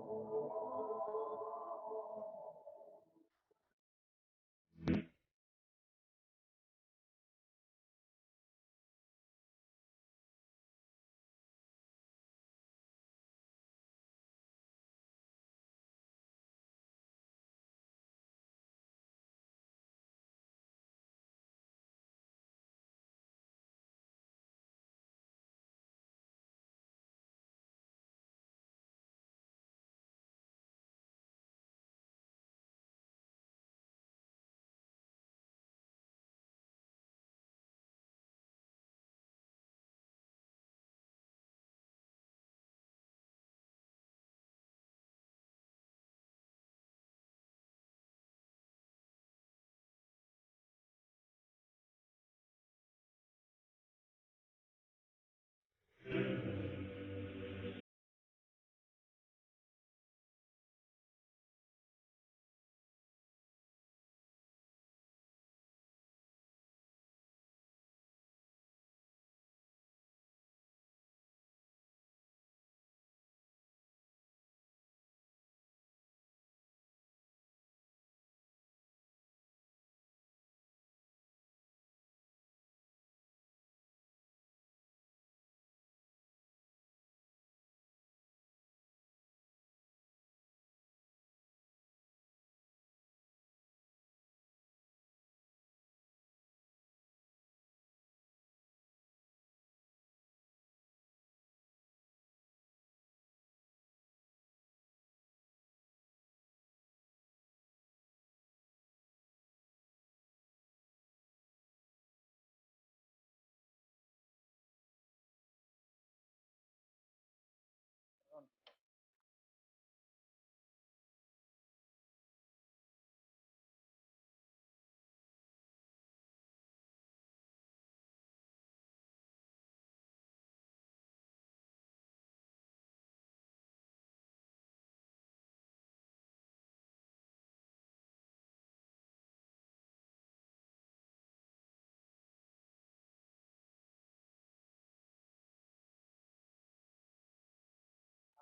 Perdón.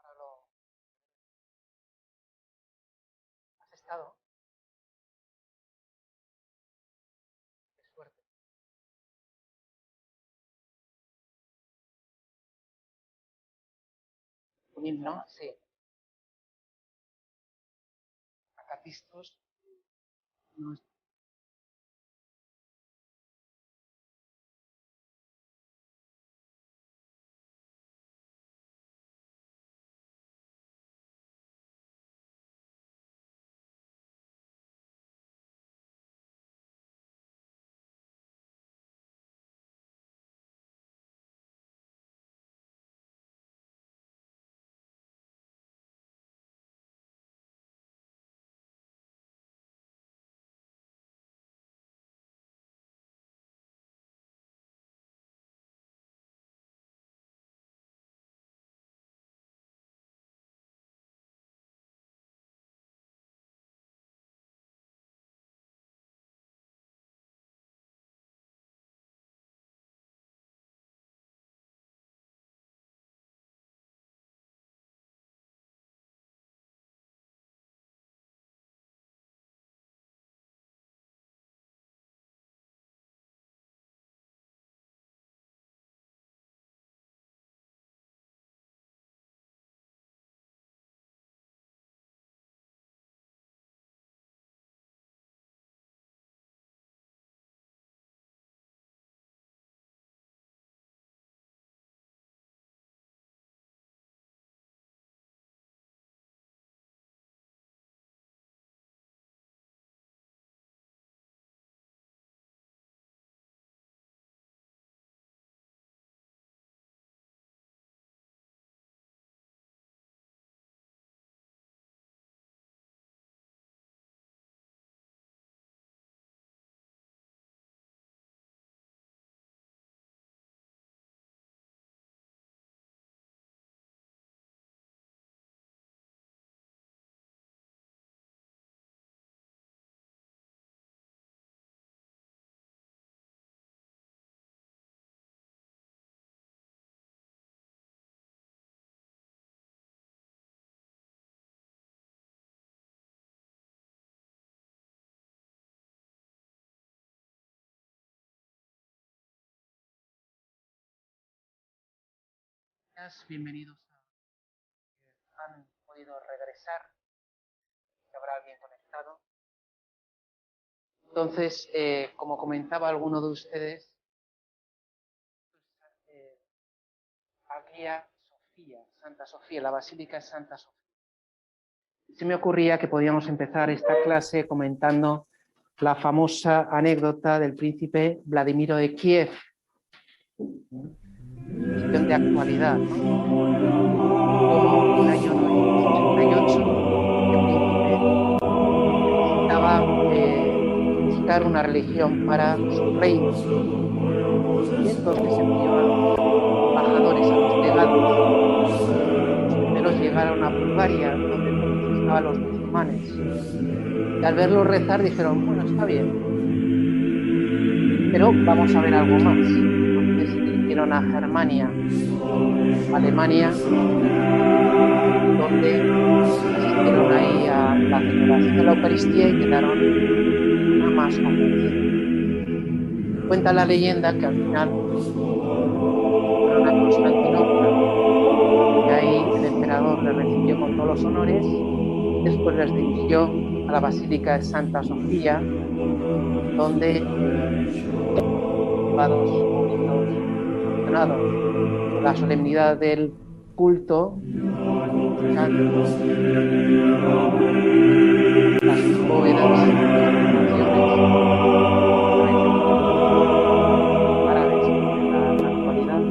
Ahora lo has estado. Qué suerte. Un himno, sí. Acatistos. No, Bienvenidos a... Han podido regresar, que habrá alguien conectado. Entonces, como comentaba alguno de ustedes, Hagia Sofía, Santa Sofía, la Basílica de Santa Sofía. Se me ocurría que podíamos empezar esta clase comentando la famosa anécdota del príncipe Vladimiro de Kiev, cuestión de actualidad, ¿no? Como en el año 988 el príncipe necesitaba buscar una religión para su reino, y entonces envió a los embajadores, a los legados. Los primeros llegaron a Bulgaria, donde entonces estaban los musulmanes, y al verlos rezar dijeron, bueno, está bien, pero vamos a ver algo más. Entonces se dirigieron a Germania, Alemania, donde asistieron ahí a la celebración de la Eucaristía y quedaron nada más convencidos. Cuenta la leyenda que al final fueron a Constantinopla y ahí el emperador les recibió con todos los honores. Después les dirigió a la Basílica de Santa Sofía, donde la solemnidad del culto, cantos, las bóvedas, las árabes en la actualidad,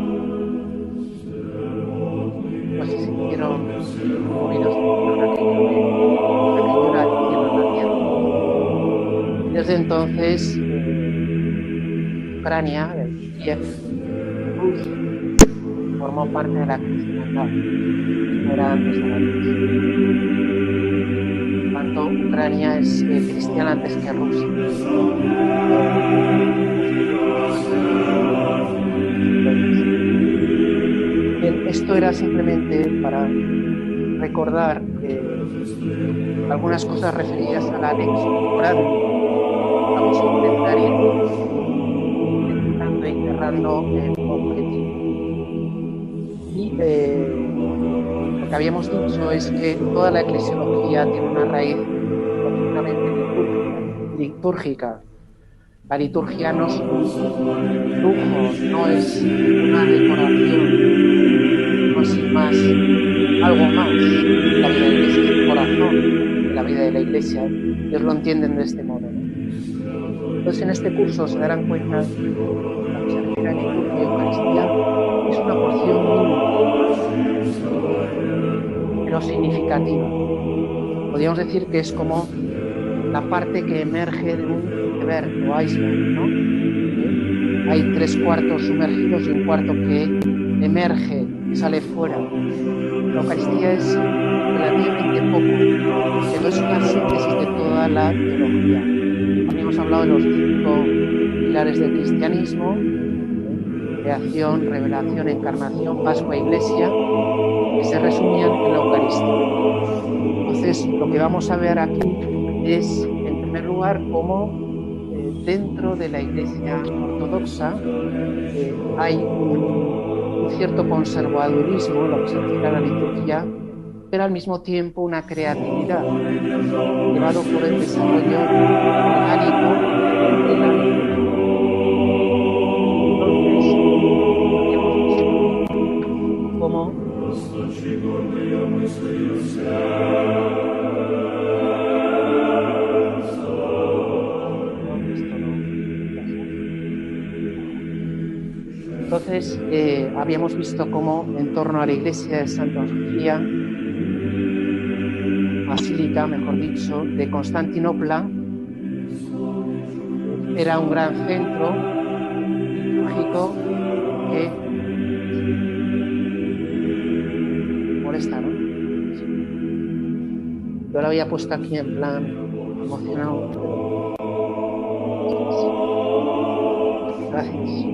pues se sintieron movidos por aquello era el cielo en la tierra. Desde entonces, Ucrania, Kiev, Rusia, formó parte de la cristiandad. Esto era antes de la iglesia. Por tanto, Ucrania es cristiana antes que Rusia. Bien, esto era simplemente para recordar algunas cosas referidas al anexo temporal. Vamos a intentar ir y cerrando el objetivo. Y lo que habíamos dicho es que toda la eclesiología tiene una raíz profundamente litúrgica. La liturgia no es un lujo, no es una decoración, no es más algo más. La vida de la iglesia es el corazón de la vida de la iglesia. Ellos lo entienden de este modo, ¿no? Entonces, en este curso se darán cuenta que la que se refiere a liturgia y Eucaristía es una porción mínima, pero significativa. Podríamos decir que es como la parte que emerge de un iceberg o iceberg, ¿no? Hay 3/4 sumergidos y 1/4 que emerge, que sale fuera. La Eucaristía es relativamente poco, pero es una síntesis de toda la teología. Habíamos hablado de los 5 pilares del cristianismo: creación, revelación, encarnación, Pascua, Iglesia, que se resumían en la Eucaristía. Entonces, lo que vamos a ver aquí es, en primer lugar, cómo dentro de la Iglesia ortodoxa hay un cierto conservadurismo, lo que se refiere a la liturgia, pero al mismo tiempo una creatividad, llevado por el desarrollo orgánico de la liturgia. Entonces, como Entonces, habíamos visto cómo en torno a la iglesia de Santa Sofía, basílica, mejor dicho, de Constantinopla, era un gran centro litúrgico que molesta, ¿no? Sí. Yo lo había puesto aquí en plan emocionado. Gracias.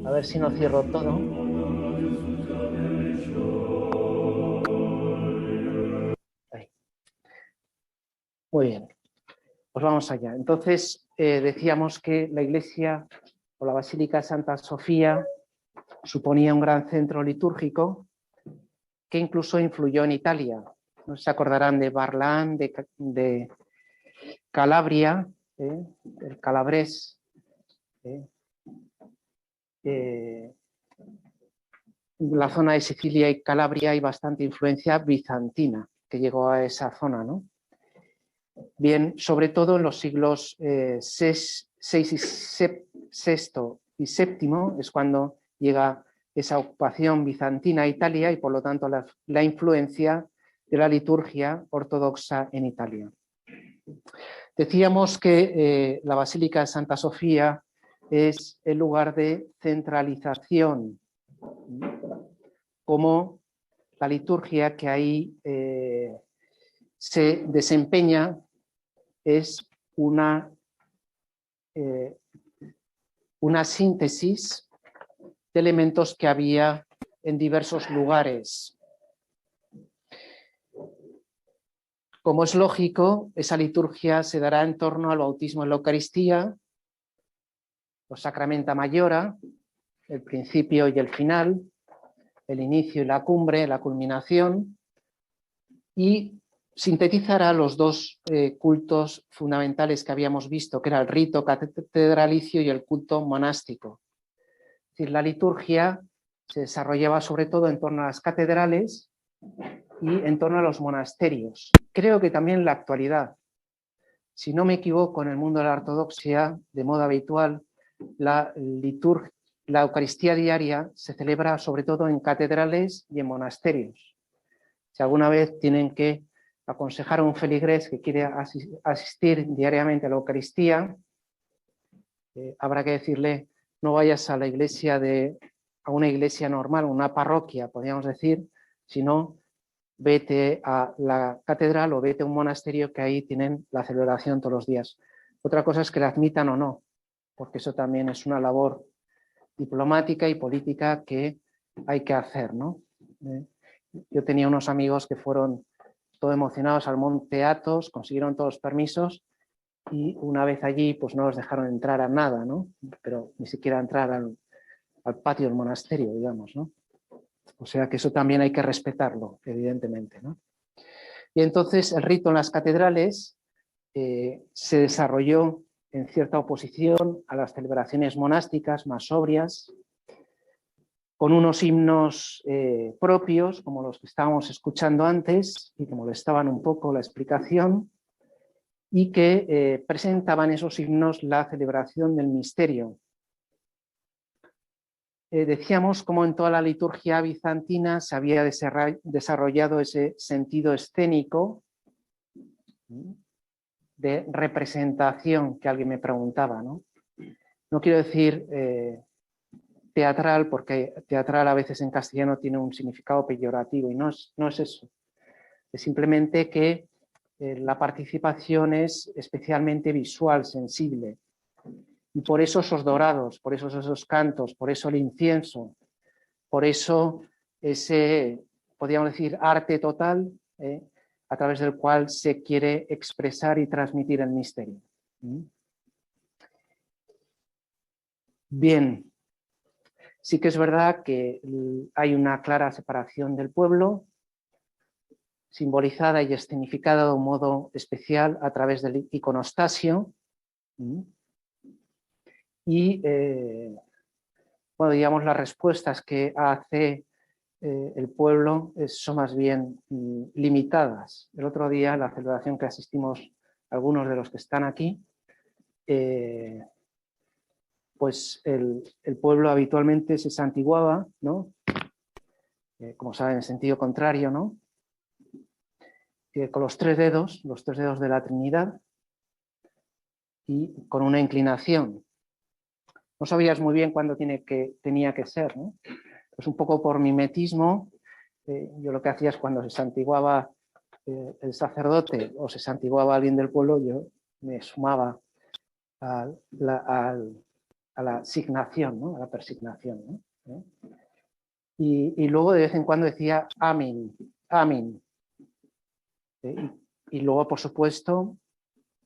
A ver si no cierro todo. Ahí. Muy bien. Pues vamos allá. Entonces, decíamos que la Iglesia o la Basílica de Santa Sofía suponía un gran centro litúrgico que incluso influyó en Italia. ¿No se acordarán de Barlán, de Calabria, el calabrés? En la zona de Sicilia y Calabria hay bastante influencia bizantina que llegó a esa zona, ¿no? Bien, sobre todo en los siglos VI y VII es cuando llega esa ocupación bizantina a Italia y por lo tanto la influencia de la liturgia ortodoxa en Italia. Decíamos que la Basílica de Santa Sofía es el lugar de centralización, como la liturgia que ahí se desempeña es una síntesis de elementos que había en diversos lugares. Como es lógico, esa liturgia se dará en torno al bautismo en la Eucaristía, los Sacramenta Mayora, el principio y el final, el inicio y la cumbre, la culminación, y sintetizará los dos cultos fundamentales que habíamos visto, que era el rito catedralicio y el culto monástico. Es decir, la liturgia se desarrollaba sobre todo en torno a las catedrales y en torno a los monasterios. Creo que también en la actualidad, si no me equivoco, en el mundo de la ortodoxia, de modo habitual, la Eucaristía diaria se celebra sobre todo en catedrales y en monasterios. Si alguna vez tienen que aconsejar a un feligrés que quiere asistir diariamente a la Eucaristía, habrá que decirle: no vayas a la iglesia a una iglesia normal, una parroquia, podríamos decir, sino vete a la catedral o vete a un monasterio, que ahí tienen la celebración todos los días. Otra cosa es que la admitan o no, porque eso también es una labor diplomática y política que hay que hacer, ¿no? Yo tenía unos amigos que fueron todo emocionados al Monte Athos, consiguieron todos los permisos y una vez allí pues no los dejaron entrar a nada, ¿no? Pero ni siquiera entrar al patio del monasterio, digamos, ¿no? O sea que eso también hay que respetarlo, evidentemente, ¿no? Y entonces el rito en las catedrales se desarrolló en cierta oposición a las celebraciones monásticas más sobrias, con unos himnos propios, como los que estábamos escuchando antes, y que molestaban un poco la explicación, y que presentaban esos himnos la celebración del misterio. Decíamos cómo en toda la liturgia bizantina se había desarrollado ese sentido escénico de representación, que alguien me preguntaba, ¿no? No quiero decir teatral, porque teatral a veces en castellano tiene un significado peyorativo y no es eso. Es simplemente que la participación es especialmente visual, sensible. Y por eso esos dorados, por eso esos cantos, por eso el incienso, por eso ese, podríamos decir, arte total, a través del cual se quiere expresar y transmitir el misterio. Bien, sí que es verdad que hay una clara separación del pueblo, simbolizada y escenificada de un modo especial a través del iconostasio. Y, bueno, digamos, las respuestas que hace el pueblo son más bien limitadas. El otro día, en la celebración que asistimos algunos de los que están aquí, pues el pueblo habitualmente se santiguaba, ¿no? Como saben, en sentido contrario, ¿no? Con los tres dedos de la Trinidad, y con una inclinación. No sabías muy bien cuándo tenía que ser, ¿no? Pues un poco por mimetismo, yo lo que hacía es cuando se santiguaba el sacerdote o se santiguaba alguien del pueblo, yo me sumaba a la asignación, ¿no? A la persignación, ¿no? Y luego de vez en cuando decía amén, amén. Y luego, por supuesto,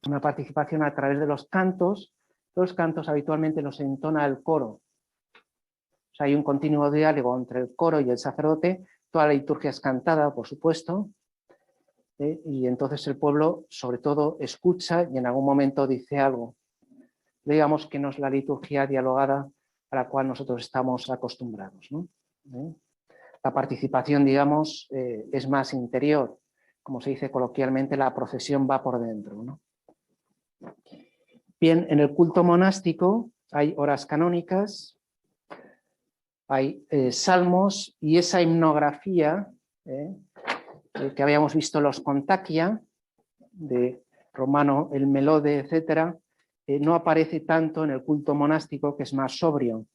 una participación a través de los cantos Los cantos habitualmente los entona el coro. O sea, hay un continuo diálogo entre el coro y el sacerdote. Toda la liturgia es cantada, por supuesto, y entonces el pueblo, sobre todo, escucha y en algún momento dice algo. Digamos que no es la liturgia dialogada a la cual nosotros estamos acostumbrados, ¿no? La participación, digamos, es más interior. Como se dice coloquialmente, la procesión va por dentro, ¿no? Bien, en el culto monástico hay horas canónicas, hay salmos y esa himnografía que habíamos visto en los Contaquia, de Romano, el Melode, etcétera, no aparece tanto en el culto monástico, que es más sobrio.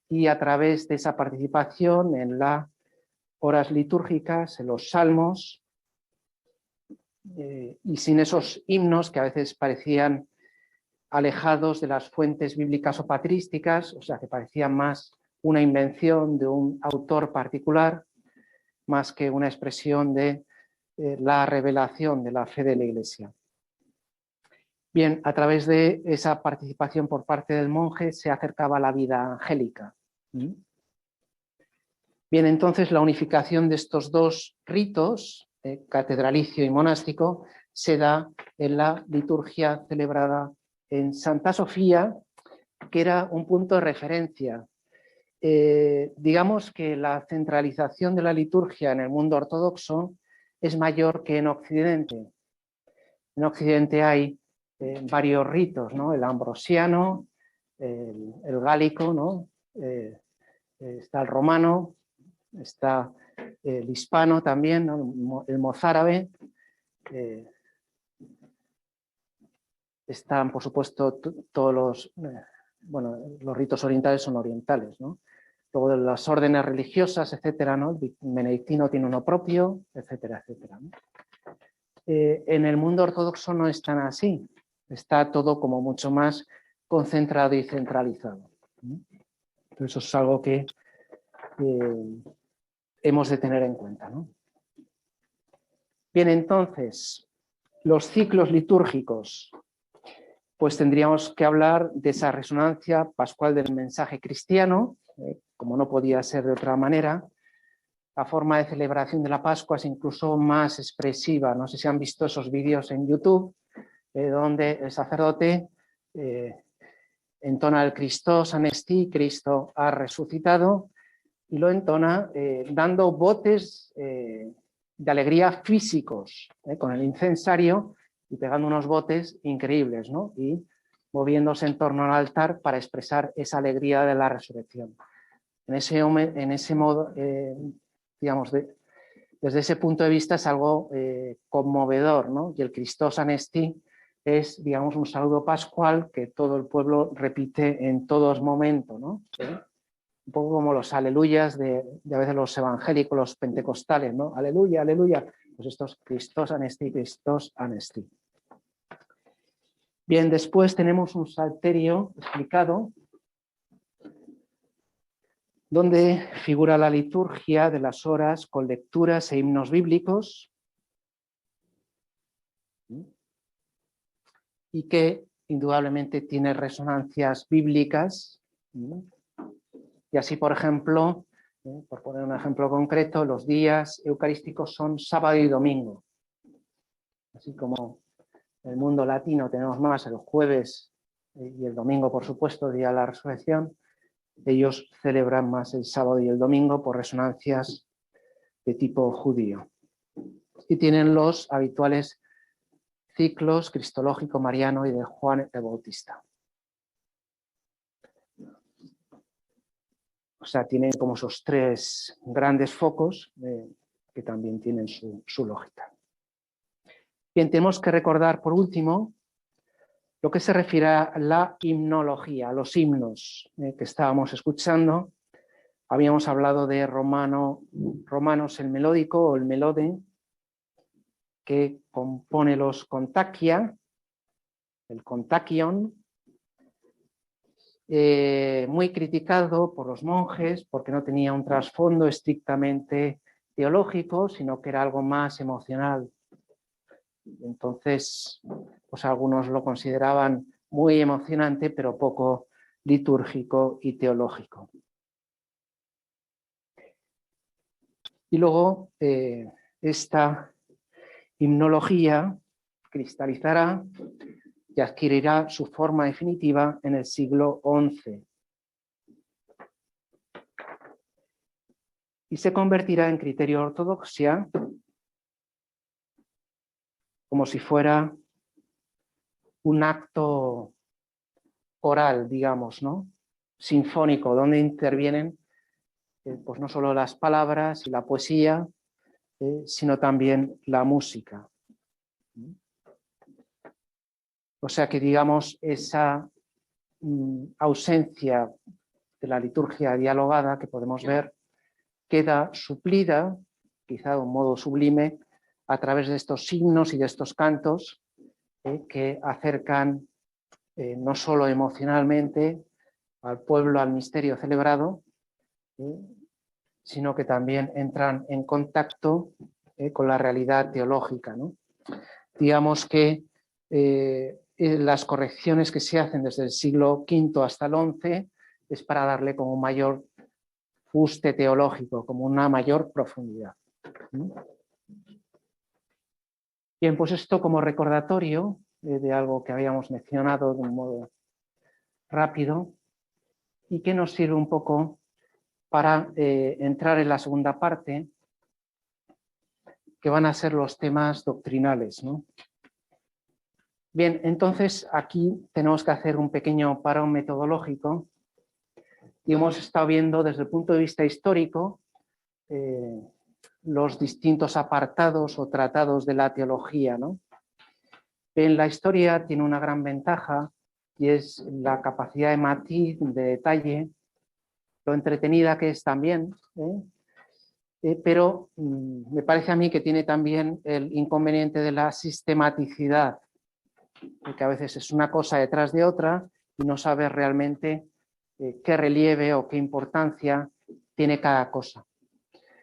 Y a través de esa participación en las horas litúrgicas, en los salmos, y sin esos himnos que a veces parecían alejados de las fuentes bíblicas o patrísticas, o sea, que parecían más una invención de un autor particular, más que una expresión de la revelación de la fe de la Iglesia. Bien, a través de esa participación por parte del monje se acercaba a la vida angélica. Bien, entonces la unificación de estos dos ritos, catedralicio y monástico, se da en la liturgia celebrada en Santa Sofía, que era un punto de referencia. Digamos que la centralización de la liturgia en el mundo ortodoxo es mayor que en Occidente. En Occidente hay varios ritos, ¿no? El ambrosiano, el gálico, ¿no? Está el romano, está el hispano también, ¿no? El mozárabe. Están, por supuesto, todos los, los ritos orientales son orientales, ¿no? Luego de las órdenes religiosas, etcétera, ¿no? El benedictino tiene uno propio, etcétera, etcétera, ¿no? En el mundo ortodoxo no es tan así. Está todo como mucho más concentrado y centralizado. Entonces eso es algo que hemos de tener en cuenta, ¿no? Bien, entonces, los ciclos litúrgicos. Pues tendríamos que hablar de esa resonancia pascual del mensaje cristiano, como no podía ser de otra manera. La forma de celebración de la Pascua es incluso más expresiva. No sé si han visto esos vídeos en YouTube, donde el sacerdote entona el Christos anesti, Cristo ha resucitado, y lo entona dando botes de alegría físicos, con el incensario y pegando unos botes increíbles, ¿no? Y moviéndose en torno al altar para expresar esa alegría de la resurrección. En ese modo, digamos, desde ese punto de vista es algo conmovedor, ¿no? Y el Christos anesti es, digamos, un saludo pascual que todo el pueblo repite en todos momentos, ¿no? Un poco como los aleluyas de a veces los evangélicos, los pentecostales, ¿no? Aleluya, aleluya. Pues estos Christos anesti, Christos anesti. Bien, después tenemos un salterio explicado donde figura la liturgia de las horas con lecturas e himnos bíblicos y que indudablemente tiene resonancias bíblicas. Y así, por ejemplo, por poner un ejemplo concreto, los días eucarísticos son sábado y domingo. Así como en el mundo latino tenemos más el jueves y el domingo, por supuesto, día de la resurrección, ellos celebran más el sábado y el domingo por resonancias de tipo judío. Y tienen los habituales ciclos cristológico mariano y de Juan el Bautista. O sea, tienen como esos tres grandes focos que también tienen su lógica. Bien, tenemos que recordar por último lo que se refiere a la himnología, a los himnos que estábamos escuchando. Habíamos hablado de Romanos el melódico o el melode, que compone los Contaquia, el Contaquion, muy criticado por los monjes porque no tenía un trasfondo estrictamente teológico, sino que era algo más emocional. Entonces, pues algunos lo consideraban muy emocionante, pero poco litúrgico y teológico. Y luego esta himnología cristalizará y adquirirá su forma definitiva en el siglo XI. Y se convertirá en criterio de ortodoxia como si fuera un acto oral, digamos, ¿no? Sinfónico, donde intervienen pues no solo las palabras y la poesía, sino también la música. O sea que, digamos, esa ausencia de la liturgia dialogada que podemos ver queda suplida, quizá de un modo sublime, a través de estos signos y de estos cantos que acercan no solo emocionalmente al pueblo, al misterio celebrado, sino que también entran en contacto con la realidad teológica, ¿no? Digamos que las correcciones que se hacen desde el siglo V hasta el XI es para darle como un mayor fuste teológico, como una mayor profundidad. Bien, pues esto como recordatorio de algo que habíamos mencionado de un modo rápido y que nos sirve un poco para entrar en la segunda parte, que van a ser los temas doctrinales, ¿no? Bien, entonces aquí tenemos que hacer un pequeño parón metodológico y hemos estado viendo desde el punto de vista histórico los distintos apartados o tratados de la teología, ¿no? En la historia tiene una gran ventaja y es la capacidad de matiz, de detalle, lo entretenida que es también, pero me parece a mí que tiene también el inconveniente de la sistematicidad, que a veces es una cosa detrás de otra y no sabes realmente qué relieve o qué importancia tiene cada cosa.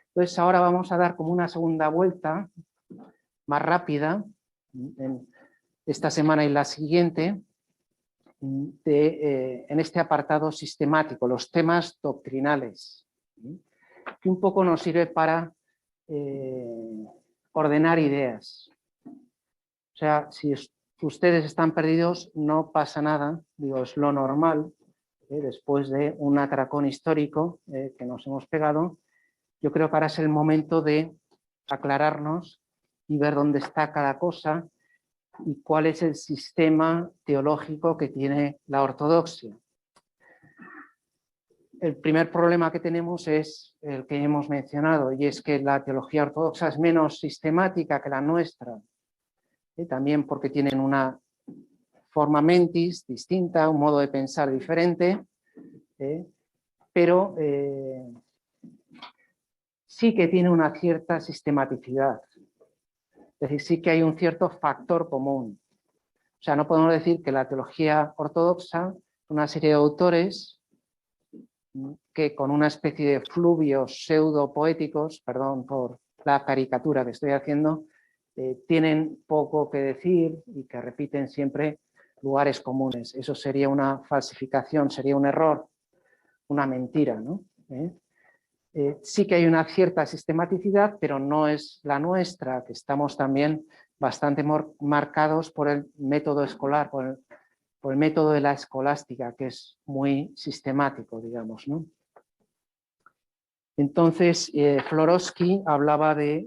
Entonces ahora vamos a dar como una segunda vuelta más rápida en esta semana y la siguiente en este apartado sistemático, los temas doctrinales, que un poco nos sirve para ordenar ideas. O sea, si ustedes están perdidos, no pasa nada, digo, es lo normal, después de un atracón histórico que nos hemos pegado. Yo creo que ahora es el momento de aclararnos y ver dónde está cada cosa y cuál es el sistema teológico que tiene la ortodoxia. El primer problema que tenemos es el que hemos mencionado, y es que la teología ortodoxa es menos sistemática que la nuestra, también porque tienen una forma mentis distinta, un modo de pensar diferente, pero sí que tiene una cierta sistematicidad. Es decir, sí que hay un cierto factor común. O sea, no podemos decir que la teología ortodoxa, una serie de autores que con una especie de fluvios pseudo-poéticos, perdón por la caricatura que estoy haciendo, tienen poco que decir y que repiten siempre lugares comunes. Eso sería una falsificación, sería un error, una mentira, ¿no? Sí que hay una cierta sistematicidad, pero no es la nuestra, que estamos también bastante marcados por el método escolar, por el método de la escolástica, que es muy sistemático, digamos, ¿no? Entonces, Florovsky hablaba de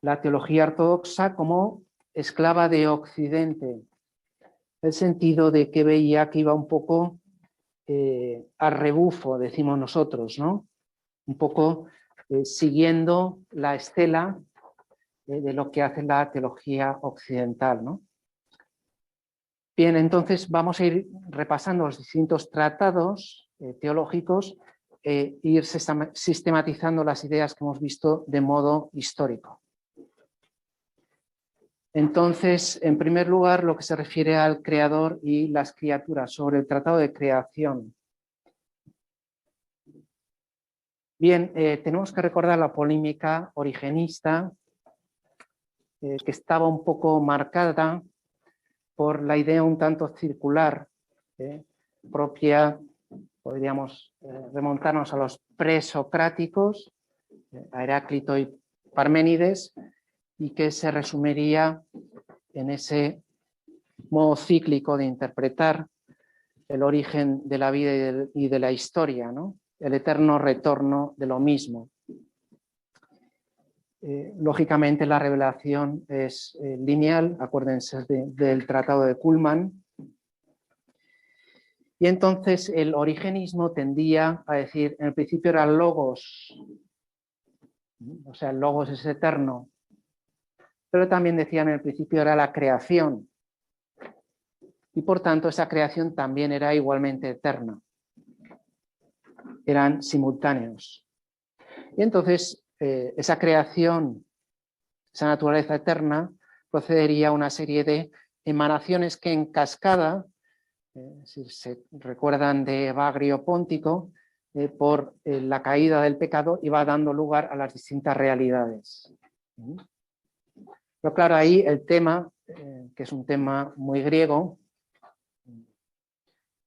la teología ortodoxa como esclava de Occidente, en el sentido de que veía que iba un poco a rebufo, decimos nosotros, ¿no? Un poco siguiendo la estela de lo que hace la teología occidental, ¿no? Bien, entonces vamos a ir repasando los distintos tratados teológicos e ir sistematizando las ideas que hemos visto de modo histórico. Entonces, en primer lugar, lo que se refiere al creador y las criaturas, sobre el tratado de creación. Bien, tenemos que recordar la polémica origenista que estaba un poco marcada por la idea un tanto circular, propia, podríamos remontarnos a los presocráticos, a Heráclito y Parménides, y que se resumiría en ese modo cíclico de interpretar el origen de la vida y de la historia, ¿no? El eterno retorno de lo mismo. Lógicamente la revelación es lineal, acuérdense del Tratado de Cullmann, y entonces el origenismo tendía a decir, en el principio era logos, o sea, el logos es eterno, pero también decían en el principio era la creación, y por tanto esa creación también era igualmente eterna, eran simultáneos. Y entonces esa creación, esa naturaleza eterna, procedería a una serie de emanaciones que en cascada, si se recuerdan de Evagrio Póntico, por la caída del pecado iba dando lugar a las distintas realidades. Pero claro, ahí el tema, que es un tema muy griego,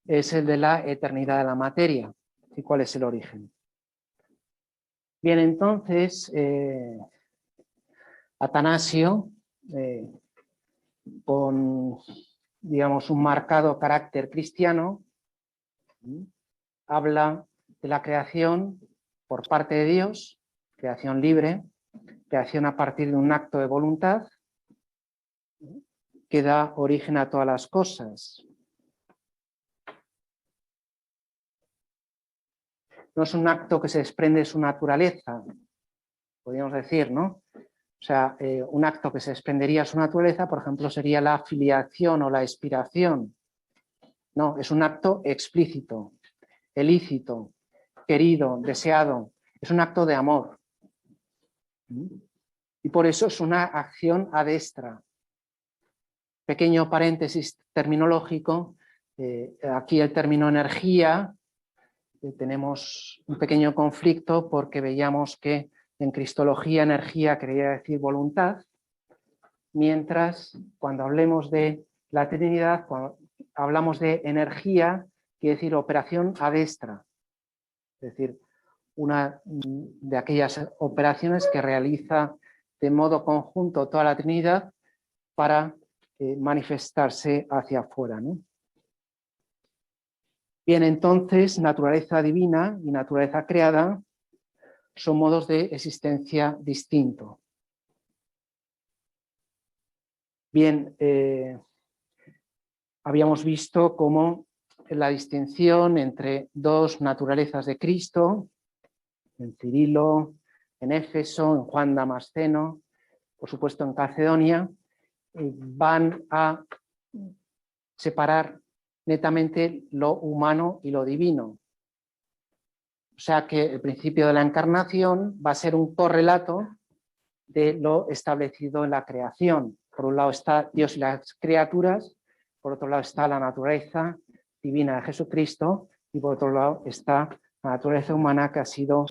es el de la eternidad de la materia. ¿Y cuál es el origen? Bien, entonces, Atanasio, con, digamos, un marcado carácter cristiano, habla de la creación por parte de Dios, creación libre, creación a partir de un acto de voluntad que da origen a todas las cosas. No es un acto que se desprende de su naturaleza, podríamos decir, ¿no? O sea, un acto que se desprendería de su naturaleza, por ejemplo, sería la filiación o la expiración. No, es un acto explícito, ilícito, querido, deseado. Es un acto de amor. Y por eso es una acción a destra. Pequeño paréntesis terminológico. Aquí el término energía, tenemos un pequeño conflicto porque veíamos que en cristología energía quería decir voluntad, mientras cuando hablemos de la Trinidad, cuando hablamos de energía, quiere decir operación a destra, es decir, una de aquellas operaciones que realiza de modo conjunto toda la Trinidad para manifestarse hacia afuera, ¿no? Bien, entonces, naturaleza divina y naturaleza creada son modos de existencia distintos. Bien, habíamos visto cómo la distinción entre dos naturalezas de Cristo, en Cirilo, en Éfeso, en Juan Damasceno, por supuesto en Calcedonia, van a separar netamente lo humano y lo divino. O sea que el principio de la encarnación va a ser un correlato de lo establecido en la creación. Por un lado está Dios y las criaturas, por otro lado está la naturaleza divina de Jesucristo y por otro lado está la naturaleza humana que ha sido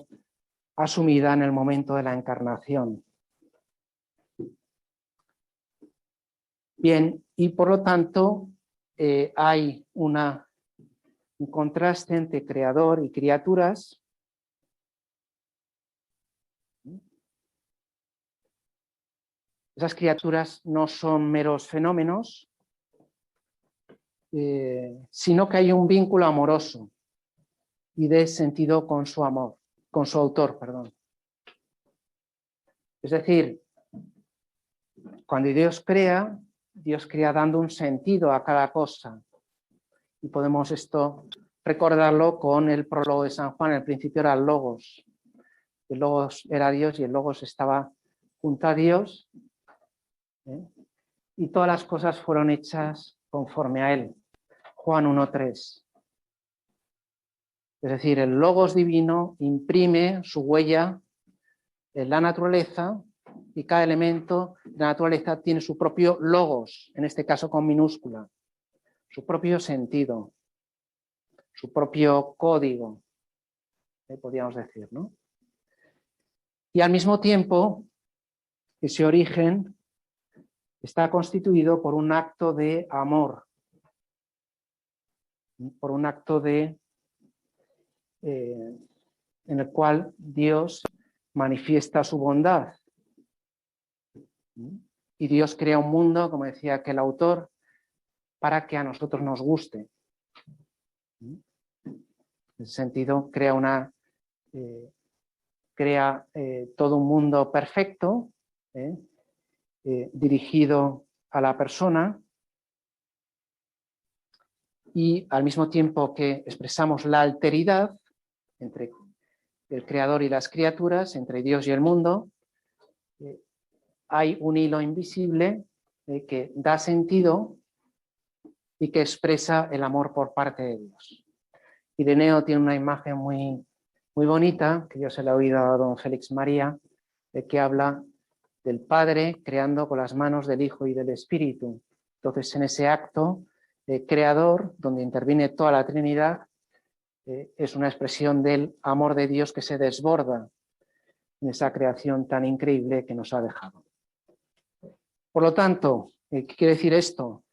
asumida en el momento de la encarnación. Bien, y por lo tanto hay un contraste entre creador y criaturas. Esas criaturas no son meros fenómenos, sino que hay un vínculo amoroso y de sentido con su amor, con su autor, perdón. Es decir, cuando Dios crea dando un sentido a cada cosa. Y podemos esto recordarlo con el prólogo de San Juan. El principio era el Logos. El Logos era Dios y el Logos estaba junto a Dios. Y todas las cosas fueron hechas conforme a Él. Juan 1:3. Es decir, el Logos divino imprime su huella en la naturaleza y cada elemento de la naturaleza tiene su propio logos, en este caso con minúscula, su propio sentido, su propio código, podríamos decir, ¿no? Y al mismo tiempo, ese origen está constituido por un acto de amor, por un acto de en el cual Dios manifiesta su bondad. Y Dios crea un mundo, como decía aquel autor, para que a nosotros nos guste. En ese sentido, crea todo un mundo perfecto, dirigido a la persona, y al mismo tiempo que expresamos la alteridad entre el creador y las criaturas, entre Dios y el mundo, hay un hilo invisible que da sentido y que expresa el amor por parte de Dios. Ireneo tiene una imagen muy bonita, que yo se la he oído a don Félix María, que habla del Padre creando con las manos del Hijo y del Espíritu. Entonces, en ese acto creador, donde interviene toda la Trinidad, es una expresión del amor de Dios que se desborda en esa creación tan increíble que nos ha dejado. Por lo tanto, ¿qué quiere decir esto?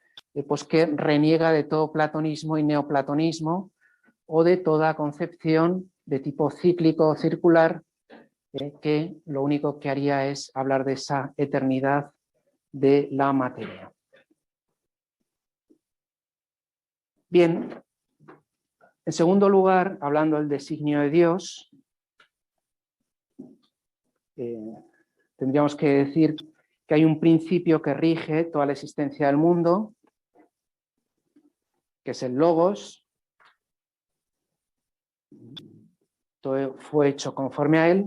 Pues que reniega de todo platonismo y neoplatonismo, o de toda concepción de tipo cíclico o circular, que lo único que haría es hablar de esa eternidad de la materia. Bien, en segundo lugar, hablando del designio de Dios, tendríamos que decir que hay un principio que rige toda la existencia del mundo, que es el logos. Todo fue hecho conforme a él,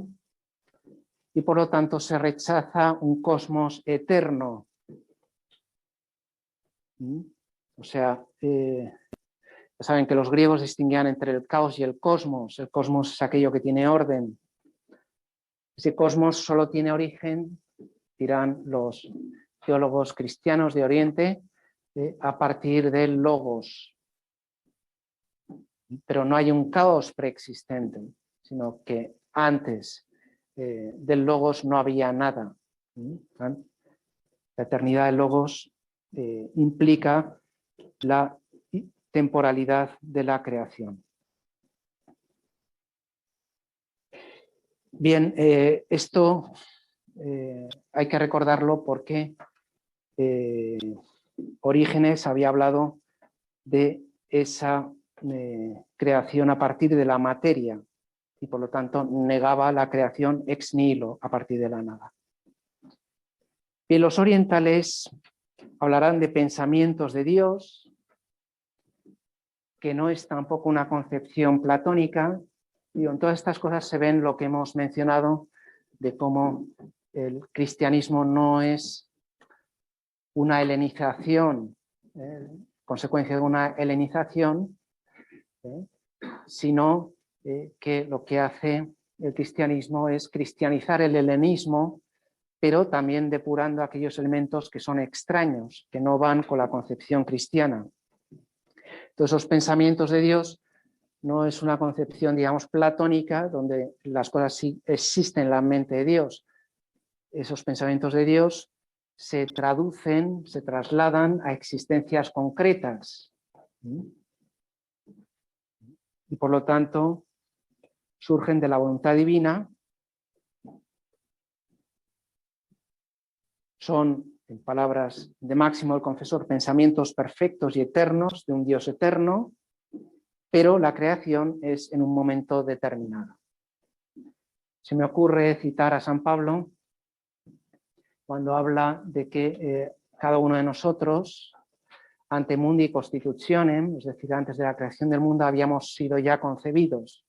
y por lo tanto se rechaza un cosmos eterno. O sea, ya saben que los griegos distinguían entre el caos y el cosmos. El cosmos es aquello que tiene orden. Ese cosmos solo tiene origen, dirán los teólogos cristianos de Oriente, a partir del logos. Pero no hay un caos preexistente, sino que antes del logos no había nada. La eternidad del logos implica la temporalidad de la creación. Bien, esto hay que recordarlo porque Orígenes había hablado de esa creación a partir de la materia y por lo tanto negaba la creación ex nihilo, a partir de la nada. Y los orientales hablarán de pensamientos de Dios, que no es tampoco una concepción platónica. Y en todas estas cosas se ven lo que hemos mencionado de cómo el cristianismo no es una helenización, consecuencia de una helenización, sino que lo que hace el cristianismo es cristianizar el helenismo, pero también depurando aquellos elementos que son extraños, que no van con la concepción cristiana. Entonces, los pensamientos de Dios no es una concepción, digamos, platónica, donde las cosas sí existen en la mente de Dios. Esos pensamientos de Dios se traducen, se trasladan a existencias concretas. Y por lo tanto, surgen de la voluntad divina. Son, en palabras de Máximo el Confesor, pensamientos perfectos y eternos de un Dios eterno, pero la creación es en un momento determinado. Se me ocurre citar a San Pablo cuando habla de que cada uno de nosotros, ante mundi constitutionem, es decir, antes de la creación del mundo, habíamos sido ya concebidos.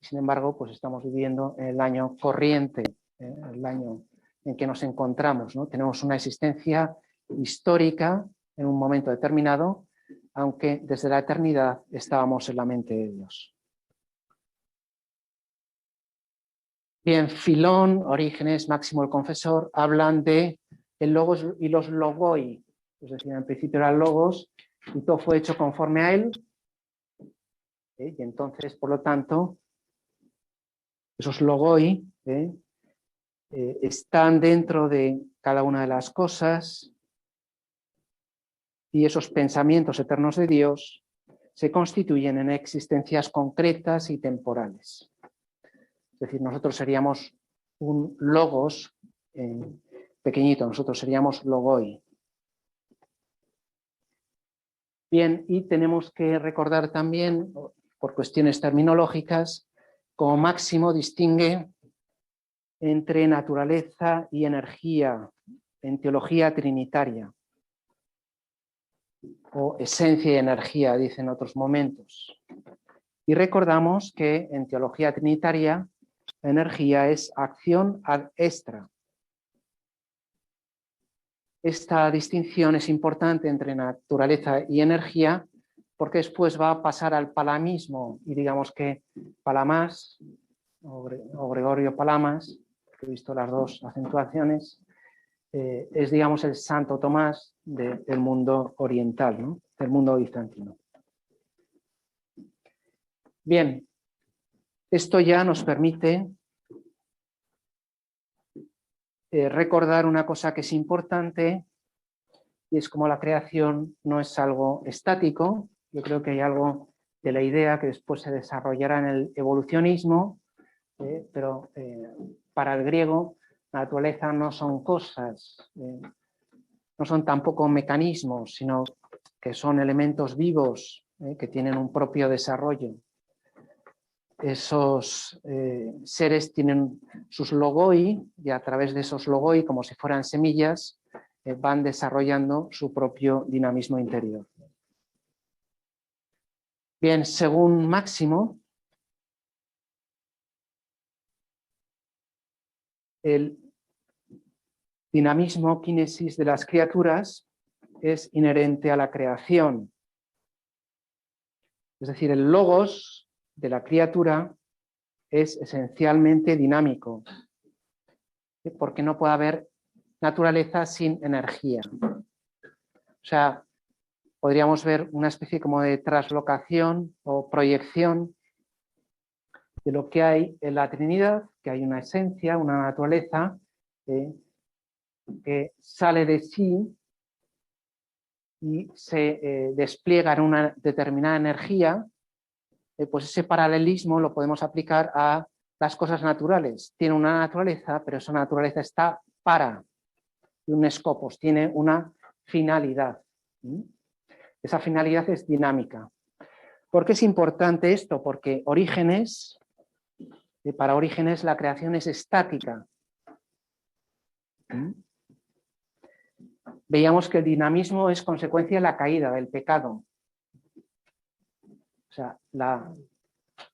Sin embargo, pues estamos viviendo el año corriente, el año en que nos encontramos, ¿no? Tenemos una existencia histórica en un momento determinado, aunque desde la eternidad estábamos en la mente de Dios. Bien, Filón, Orígenes, Máximo el Confesor hablan de el logos y los logoi, es decir, en principio eran logos y todo fue hecho conforme a él, y entonces, por lo tanto, esos logoi están dentro de cada una de las cosas, y esos pensamientos eternos de Dios se constituyen en existencias concretas y temporales. Es decir, nosotros seríamos un logos pequeñito, nosotros seríamos logoi. Bien, y tenemos que recordar también, por cuestiones terminológicas, como Máximo distingue entre naturaleza y energía en teología trinitaria, o esencia y energía, dice en otros momentos. Y recordamos que en teología trinitaria la energía es acción ad extra. Esta distinción es importante entre naturaleza y energía porque después va a pasar al palamismo y digamos que Palamas o Gregorio Palamas, que he visto las dos acentuaciones, es digamos el Santo Tomás del mundo oriental, ¿no? Del mundo bizantino. Bien, esto ya nos permite recordar una cosa que es importante y es como la creación no es algo estático. Yo creo que hay algo de la idea que después se desarrollará en el evolucionismo, pero para el griego la naturaleza no son cosas, no son tampoco mecanismos, sino que son elementos vivos que tienen un propio desarrollo. Esos seres tienen sus logoi y a través de esos logoi, como si fueran semillas, van desarrollando su propio dinamismo interior. Bien, según Máximo, el dinamismo, kinesis de las criaturas es inherente a la creación. Es decir, el logos de la criatura es esencialmente dinámico, porque no puede haber naturaleza sin energía. O sea, podríamos ver una especie como de traslocación o proyección de lo que hay en la Trinidad, que hay una esencia, una naturaleza que sale de sí y se despliega en una determinada energía, pues ese paralelismo lo podemos aplicar a las cosas naturales. Tiene una naturaleza, pero esa naturaleza está para un escopos, tiene una finalidad. Esa finalidad es dinámica. ¿Por qué es importante esto? Porque Orígenes, para Orígenes la creación es estática. Veíamos que el dinamismo es consecuencia de la caída, del pecado. O sea, las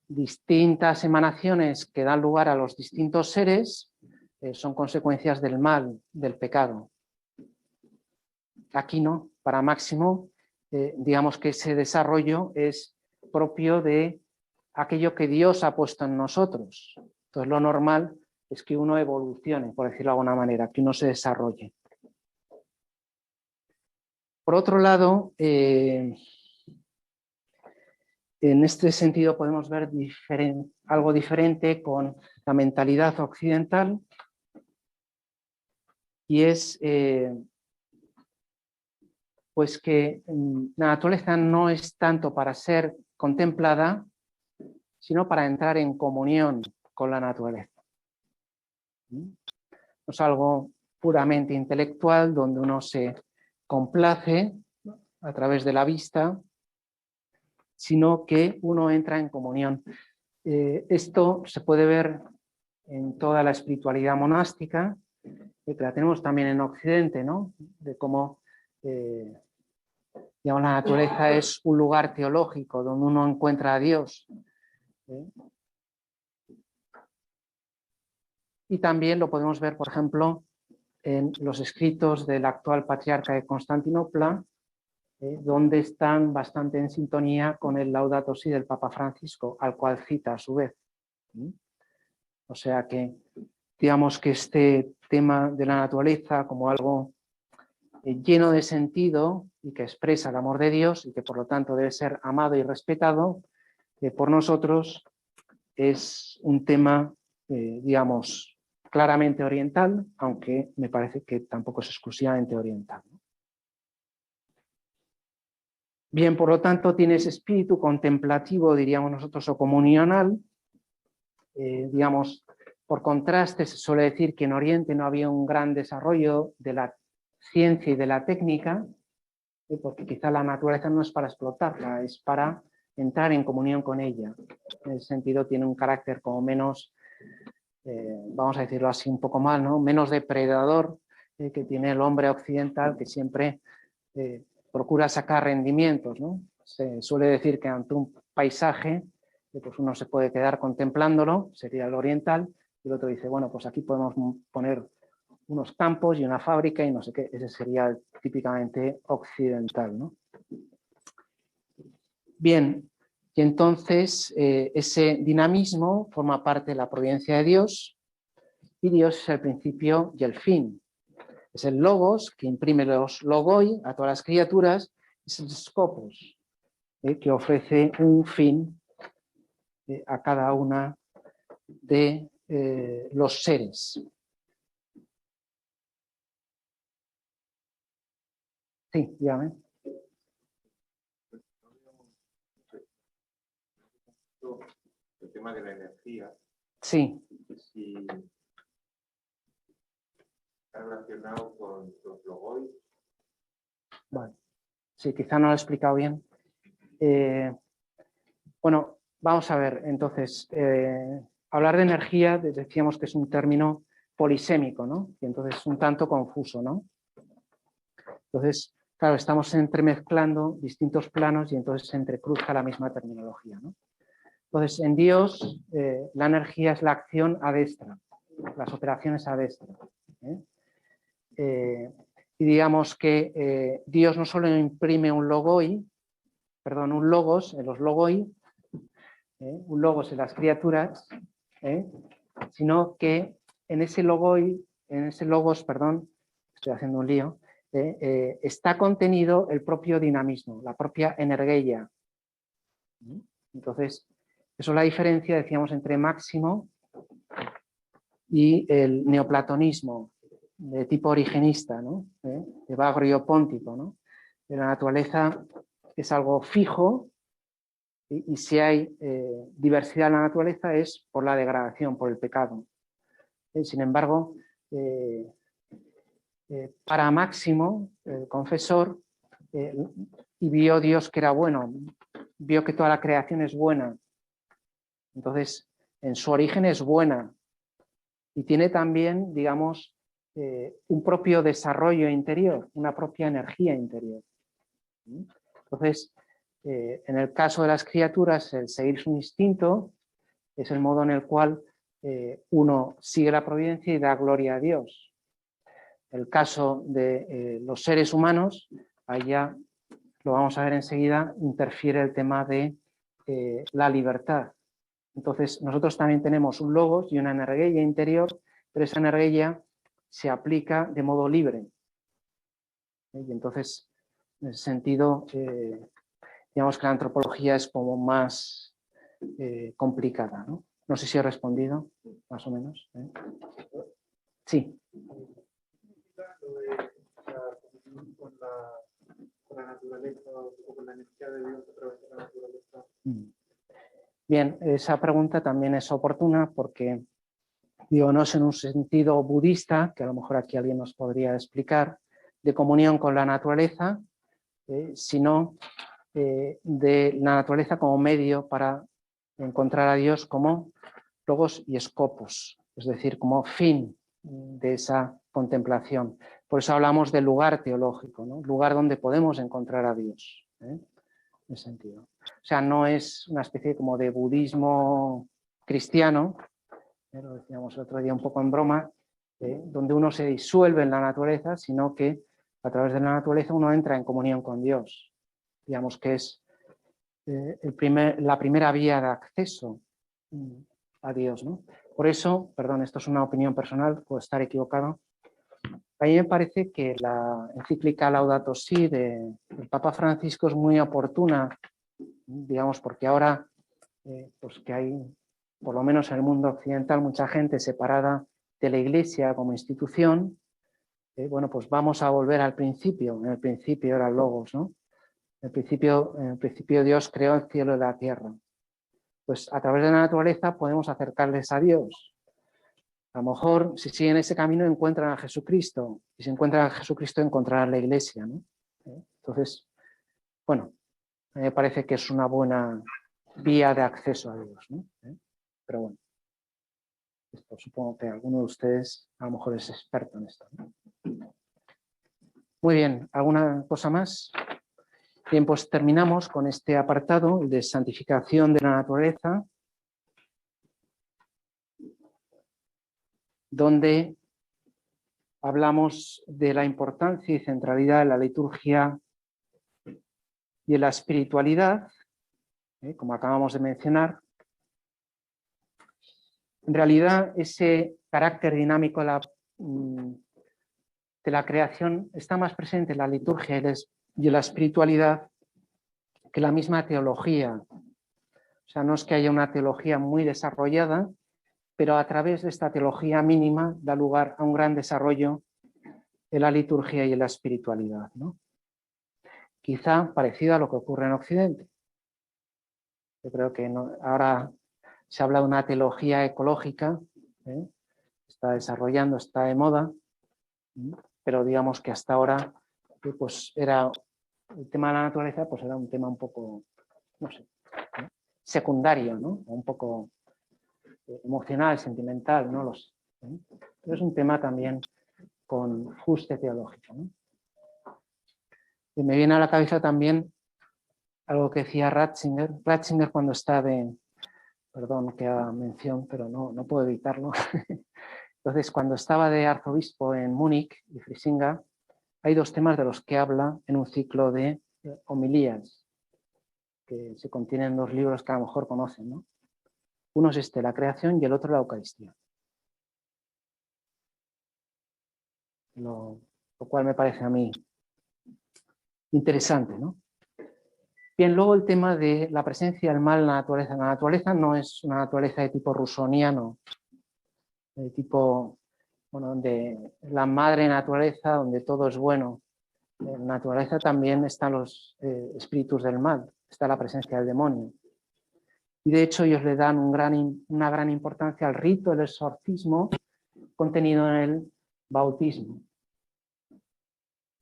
distintas emanaciones que dan lugar a los distintos seres son consecuencias del mal, del pecado. Aquí no, para Máximo, digamos que ese desarrollo es propio de aquello que Dios ha puesto en nosotros. Entonces lo normal es que uno evolucione, por decirlo de alguna manera, que uno se desarrolle. Por otro lado, en este sentido podemos ver algo diferente con la mentalidad occidental y es pues que la naturaleza no es tanto para ser contemplada, sino para entrar en comunión con la naturaleza. No es algo puramente intelectual donde uno se complace a través de la vista, sino que uno entra en comunión. Esto se puede ver en toda la espiritualidad monástica, que la tenemos también en Occidente, ¿no? De cómo digamos, la naturaleza es un lugar teológico donde uno encuentra a Dios. Y también lo podemos ver, por ejemplo, en los escritos del actual patriarca de Constantinopla, donde están bastante en sintonía con el Laudato Si del Papa Francisco, al cual cita a su vez. O sea que, digamos que este tema de la naturaleza como algo lleno de sentido y que expresa el amor de Dios y que por lo tanto debe ser amado y respetado por nosotros, es un tema, digamos, claramente oriental, aunque me parece que tampoco es exclusivamente oriental. Bien, por lo tanto, tiene ese espíritu contemplativo, diríamos nosotros, o comunional. Digamos, por contraste, se suele decir que en Oriente no había un gran desarrollo de la ciencia y de la técnica, porque quizá la naturaleza no es para explotarla, es para entrar en comunión con ella. En ese sentido tiene un carácter como menos, vamos a decirlo así un poco mal, ¿no? Menos depredador que tiene el hombre occidental, que siempre procura sacar rendimientos, ¿no? Se suele decir que ante un paisaje, pues uno se puede quedar contemplándolo, sería el oriental, y el otro dice, bueno, pues aquí podemos poner unos campos y una fábrica y no sé qué, ese sería el típicamente occidental, ¿no? Bien, y entonces ese dinamismo forma parte de la providencia de Dios, y Dios es el principio y el fin. Es el logos que imprime los logoi a todas las criaturas, es el scopus, que ofrece un fin a cada una de los seres. Sí, dígame. El tema de la energía. Sí. Si está relacionado con los logoi. Vale. Sí, quizá no lo he explicado bien. Bueno, vamos a ver, entonces, hablar de energía, decíamos que es un término polisémico, ¿no? Y entonces es un tanto confuso, ¿no? Entonces, claro, estamos entremezclando distintos planos y entonces se entrecruza la misma terminología, ¿no? Entonces, en Dios, la energía es la acción a destra, las operaciones a destra. Y digamos que Dios no solo imprime un logoi, perdón, un logos en los logoi, un logos en las criaturas, sino que en ese logos, perdón, estoy haciendo un lío, está contenido el propio dinamismo, la propia energía. Entonces, eso es la diferencia, decíamos, entre Máximo y el neoplatonismo de tipo origenista, ¿no? De Bagrio Póntico, ¿no? De la naturaleza es algo fijo y si hay diversidad en la naturaleza es por la degradación, por el pecado. Sin embargo, para Máximo, el confesor, y vio Dios que era bueno, vio que toda la creación es buena. Entonces, en su origen es buena y tiene también, digamos, un propio desarrollo interior, una propia energía interior. Entonces, en el caso de las criaturas, el seguir su instinto es el modo en el cual uno sigue la providencia y da gloria a Dios. El caso de los seres humanos, allá lo vamos a ver enseguida, interfiere el tema de la libertad. Entonces, nosotros también tenemos un logos y una energía interior, pero esa energía se aplica de modo libre. Y entonces, en ese sentido, digamos que la antropología es como más complicada, ¿no? No sé si he respondido, más o menos. Sí. Con la naturaleza o con la energía de Dios a través de la naturaleza. Bien, esa pregunta también es oportuna porque, digo, no es en un sentido budista, que a lo mejor aquí alguien nos podría explicar, de comunión con la naturaleza, sino de la naturaleza como medio para encontrar a Dios como logos y scopus, es decir, como fin de esa contemplación. Por eso hablamos del lugar teológico, ¿no? Lugar donde podemos encontrar a Dios, en ese sentido. O sea, no es una especie como de budismo cristiano, lo decíamos el otro día un poco en broma, donde uno se disuelve en la naturaleza, sino que a través de la naturaleza uno entra en comunión con Dios. Digamos que es la primera vía de acceso a Dios, ¿no? Por eso, perdón, esto es una opinión personal, puedo estar equivocado, a mí me parece que la encíclica Laudato Si del Papa Francisco es muy oportuna, digamos, porque ahora pues que hay, por lo menos en el mundo occidental, mucha gente separada de la Iglesia como institución, bueno, pues vamos a volver al principio, en el principio era el logos, ¿no? En el principio Dios creó el cielo y la tierra. Pues a través de la naturaleza podemos acercarles a Dios. A lo mejor, si siguen ese camino, encuentran a Jesucristo. Y si encuentran a Jesucristo, encontrarán la iglesia, ¿no? Entonces, bueno, a mí me parece que es una buena vía de acceso a Dios, ¿no? Pero bueno, esto supongo que alguno de ustedes a lo mejor es experto en esto, ¿no? Muy bien, ¿alguna cosa más? Bien, pues terminamos con este apartado de santificación de la naturaleza, donde hablamos de la importancia y centralidad de la liturgia y de la espiritualidad, como acabamos de mencionar. En realidad, ese carácter dinámico de la creación está más presente en la liturgia y en la espiritualidad que la misma teología. O sea, no es que haya una teología muy desarrollada, pero a través de esta teología mínima da lugar a un gran desarrollo en la liturgia y en la espiritualidad, ¿no? Quizá parecido a lo que ocurre en Occidente. Yo creo que ahora se habla de una teología ecológica, está desarrollando, está de moda, pero digamos que hasta ahora pues era el tema de la naturaleza, pues era un tema un poco, no sé, secundario, ¿no? Un poco emocional, sentimental, no lo sé. Pero es un tema también con fuste teológico, ¿no? Y me viene a la cabeza también algo que decía Ratzinger. Ratzinger cuando está perdón que haga mención, pero no puedo evitarlo. Entonces, cuando estaba de arzobispo en Múnich y Frisinga, hay dos temas de los que habla en un ciclo de homilías, que se contienen en dos libros que a lo mejor conocen, ¿no? Uno es la creación, y el otro la Eucaristía. Lo cual me parece a mí interesante, ¿no? Bien, luego el tema de la presencia del mal en la naturaleza. La naturaleza no es una naturaleza de tipo rusoniano, de tipo, bueno, de la madre naturaleza, donde todo es bueno. En la naturaleza también están los espíritus del mal, está la presencia del demonio. Y de hecho ellos le dan una gran importancia al rito del exorcismo contenido en el bautismo.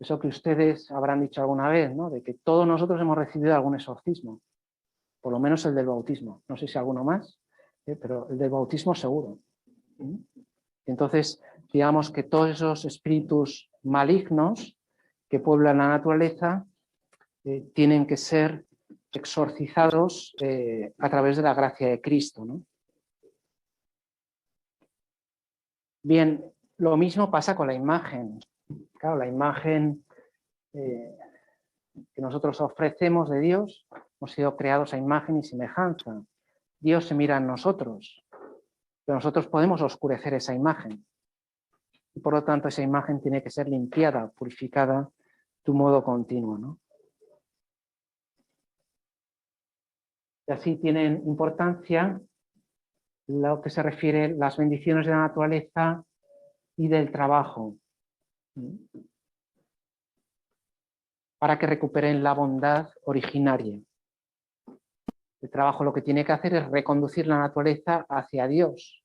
Eso que ustedes habrán dicho alguna vez, ¿no? De que todos nosotros hemos recibido algún exorcismo, por lo menos el del bautismo. No sé si alguno más, pero el del bautismo seguro. Entonces, digamos que todos esos espíritus malignos que pueblan la naturaleza tienen que ser exorcizados a través de la gracia de Cristo, ¿no? Bien, lo mismo pasa con la imagen. Claro, la imagen que nosotros ofrecemos de Dios, hemos sido creados a imagen y semejanza. Dios se mira en nosotros, pero nosotros podemos oscurecer esa imagen. Y por lo tanto, esa imagen tiene que ser limpiada, purificada de un modo continuo, ¿no? Y así tienen importancia lo que se refiere a las bendiciones de la naturaleza y del trabajo, para que recuperen la bondad originaria. El trabajo lo que tiene que hacer es reconducir la naturaleza hacia Dios,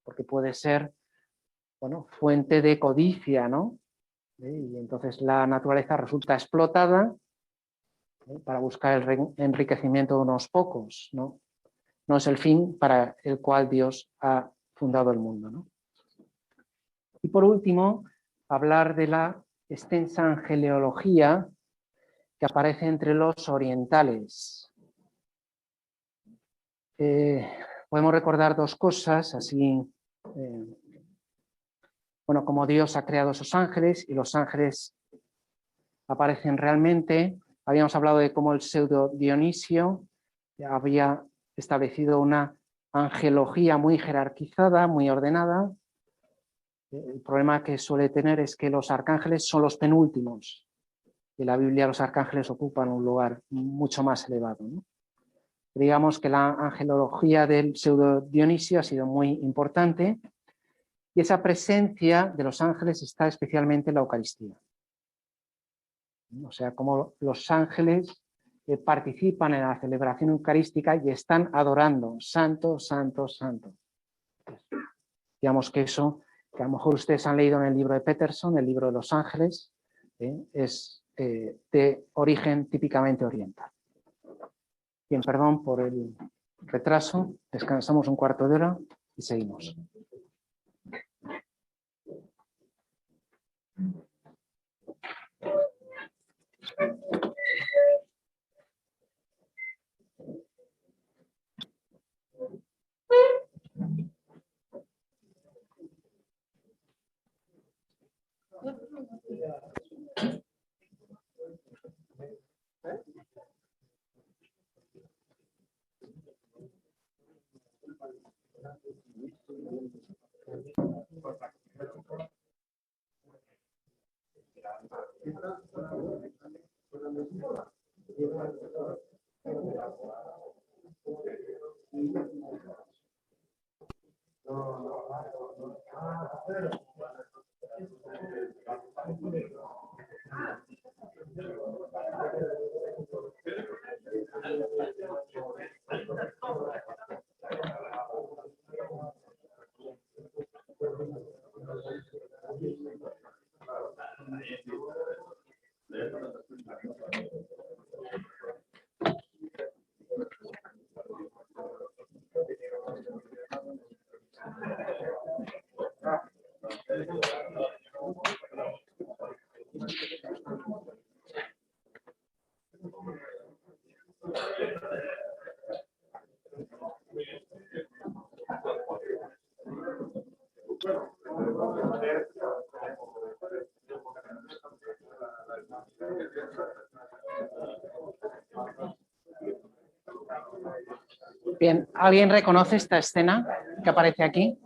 porque puede ser, bueno, fuente de codicia, ¿no? Y entonces la naturaleza resulta explotada para buscar el enriquecimiento de unos pocos, ¿no? No es el fin para el cual Dios ha fundado el mundo, ¿no? Y por último, hablar de la extensa angeleología que aparece entre los orientales. Podemos recordar dos cosas, así, bueno, como Dios ha creado esos ángeles y los ángeles aparecen realmente. Habíamos hablado de cómo el pseudo Dionisio había establecido una angelología muy jerarquizada, muy ordenada. El problema que suele tener es que los arcángeles son los penúltimos. En la Biblia los arcángeles ocupan un lugar mucho más elevado, ¿no? Digamos que la angelología del pseudo Dionisio ha sido muy importante y esa presencia de los ángeles está especialmente en la Eucaristía. O sea, como los ángeles participan en la celebración eucarística y están adorando, santo, santo, santo. Digamos que eso, que a lo mejor ustedes han leído en el libro de Peterson, el libro de los ángeles, es de origen típicamente oriental. Bien, perdón por el retraso, descansamos un cuarto de hora y seguimos. Bien, ¿alguien reconoce esta escena que aparece aquí?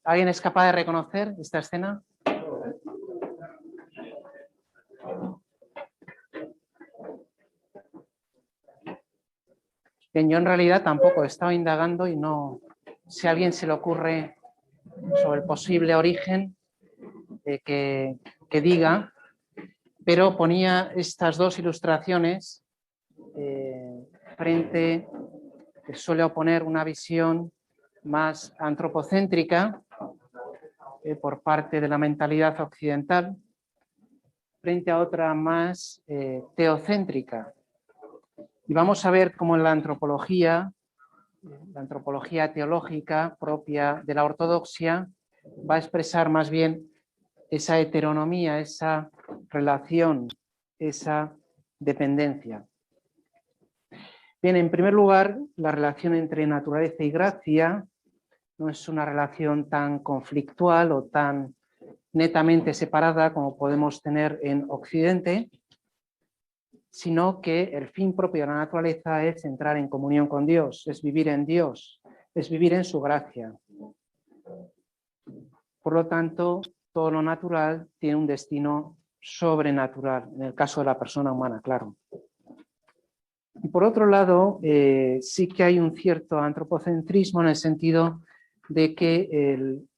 ¿Alguien es capaz de reconocer esta escena? Bien, yo en realidad tampoco he estado indagando y no, si a alguien se le ocurre sobre el posible origen que diga, pero ponía estas dos ilustraciones frente, que suele oponer una visión más antropocéntrica por parte de la mentalidad occidental, frente a otra más teocéntrica. Y vamos a ver cómo en la antropología teológica propia de la ortodoxia, va a expresar más bien esa heteronomía, esa relación, esa dependencia. Bien, en primer lugar, la relación entre naturaleza y gracia no es una relación tan conflictual o tan netamente separada como podemos tener en Occidente, sino que el fin propio de la naturaleza es entrar en comunión con Dios, es vivir en Dios, es vivir en su gracia. Por lo tanto, todo lo natural tiene un destino sobrenatural, en el caso de la persona humana, claro. Y por otro lado, sí que hay un cierto antropocentrismo en el sentido de que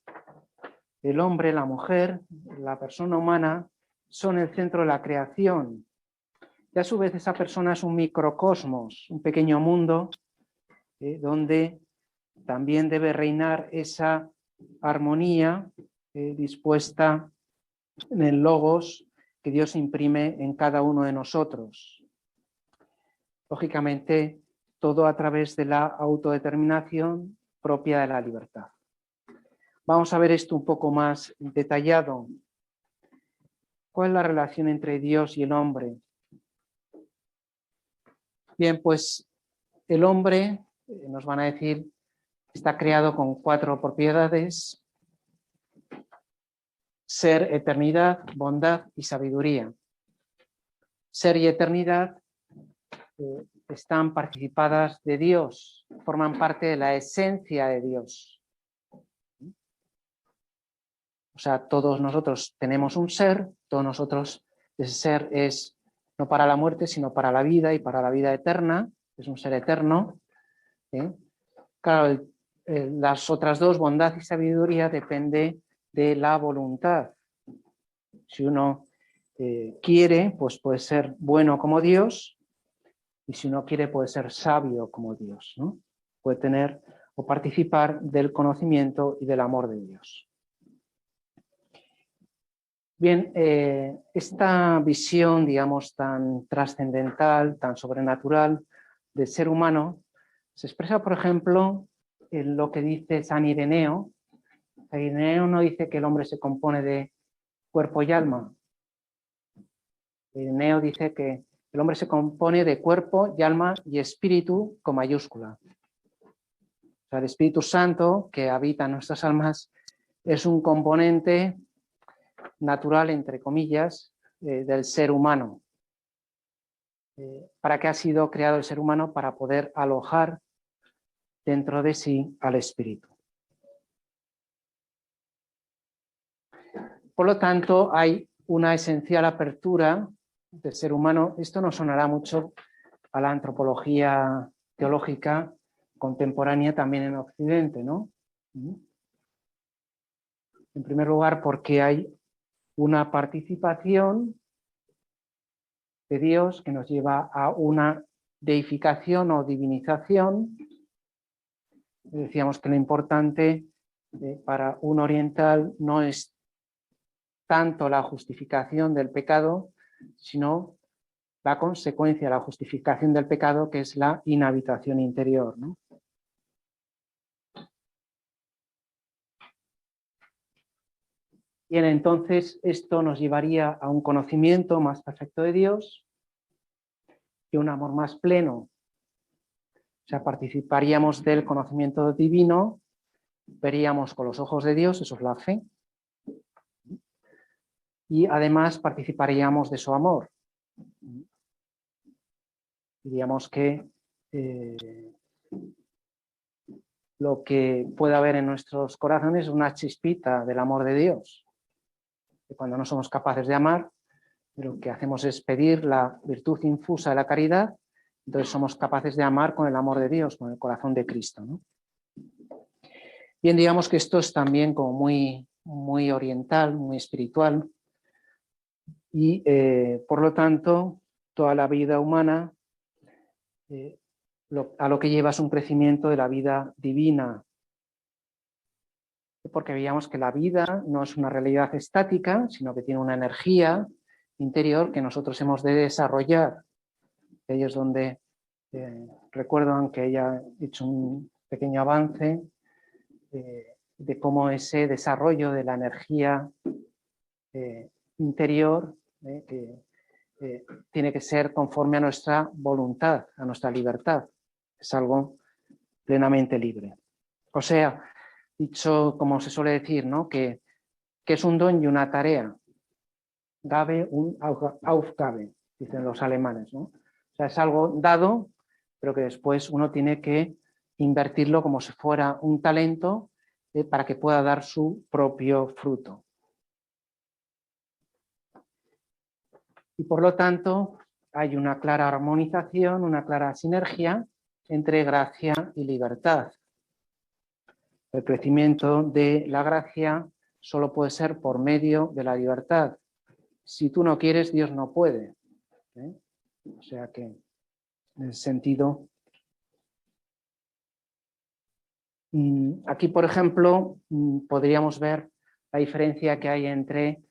el hombre, la mujer, la persona humana son el centro de la creación. Y a su vez esa persona es un microcosmos, un pequeño mundo, donde también debe reinar esa armonía dispuesta en el logos que Dios imprime en cada uno de nosotros. Lógicamente, todo a través de la autodeterminación propia de la libertad. Vamos a ver esto un poco más detallado. ¿Cuál es la relación entre Dios y el hombre? Bien, pues el hombre, nos van a decir, está creado con 4 propiedades: ser, eternidad, bondad y sabiduría. Ser y eternidad están participadas de Dios, forman parte de la esencia de Dios. O sea, todos nosotros tenemos un ser, todos nosotros, ese ser es no para la muerte, sino para la vida y para la vida eterna, es un ser eterno. Claro, las otras dos, bondad y sabiduría, depende de la voluntad. Si uno quiere, pues puede ser bueno como Dios, y si uno quiere, puede ser sabio como Dios, ¿no? Puede tener o participar del conocimiento y del amor de Dios. Bien, esta visión, digamos, tan trascendental, tan sobrenatural del ser humano, se expresa, por ejemplo, en lo que dice San Ireneo. San Ireneo no dice que el hombre se compone de cuerpo y alma. Ireneo dice que el hombre se compone de cuerpo y alma y espíritu con mayúscula. O sea, el Espíritu Santo que habita en nuestras almas es un componente natural, entre comillas, del ser humano. ¿Para qué ha sido creado el ser humano? Para poder alojar dentro de sí al espíritu. Por lo tanto, hay una esencial apertura del ser humano. Esto nos sonará mucho a la antropología teológica contemporánea también en Occidente, ¿no? En primer lugar, porque hay una participación de Dios que nos lleva a una deificación o divinización. Decíamos que lo importante para un oriental no es tanto la justificación del pecado, sino la consecuencia, la justificación del pecado, que es la inhabitación interior, ¿no? Bien, entonces esto nos llevaría a un conocimiento más perfecto de Dios y un amor más pleno. O sea, participaríamos del conocimiento divino, veríamos con los ojos de Dios, eso es la fe, y además participaríamos de su amor. Diríamos que lo que puede haber en nuestros corazones es una chispita del amor de Dios. Y cuando no somos capaces de amar, lo que hacemos es pedir la virtud infusa de la caridad, entonces somos capaces de amar con el amor de Dios, con el corazón de Cristo, ¿no? Bien, digamos que esto es también como muy oriental, muy espiritual, y por lo tanto toda la vida humana a lo que lleva es un crecimiento de la vida divina, porque veíamos que la vida no es una realidad estática, sino que tiene una energía interior que nosotros hemos de desarrollar. Ahí es donde recuerdo que ella ha hecho un pequeño avance de cómo ese desarrollo de la energía interior tiene que ser conforme a nuestra voluntad, a nuestra libertad. Es algo plenamente libre. O sea, dicho como se suele decir, ¿no? que es un don y una tarea. Gabe und Aufgabe, dicen los alemanes, ¿no? O sea, es algo dado, pero que después uno tiene que invertirlo como si fuera un talento para que pueda dar su propio fruto. Y por lo tanto, hay una clara armonización, una clara sinergia entre gracia y libertad. El crecimiento de la gracia solo puede ser por medio de la libertad. Si tú no quieres, Dios no puede. O sea que, en ese sentido, aquí, por ejemplo, podríamos ver la diferencia que hay entre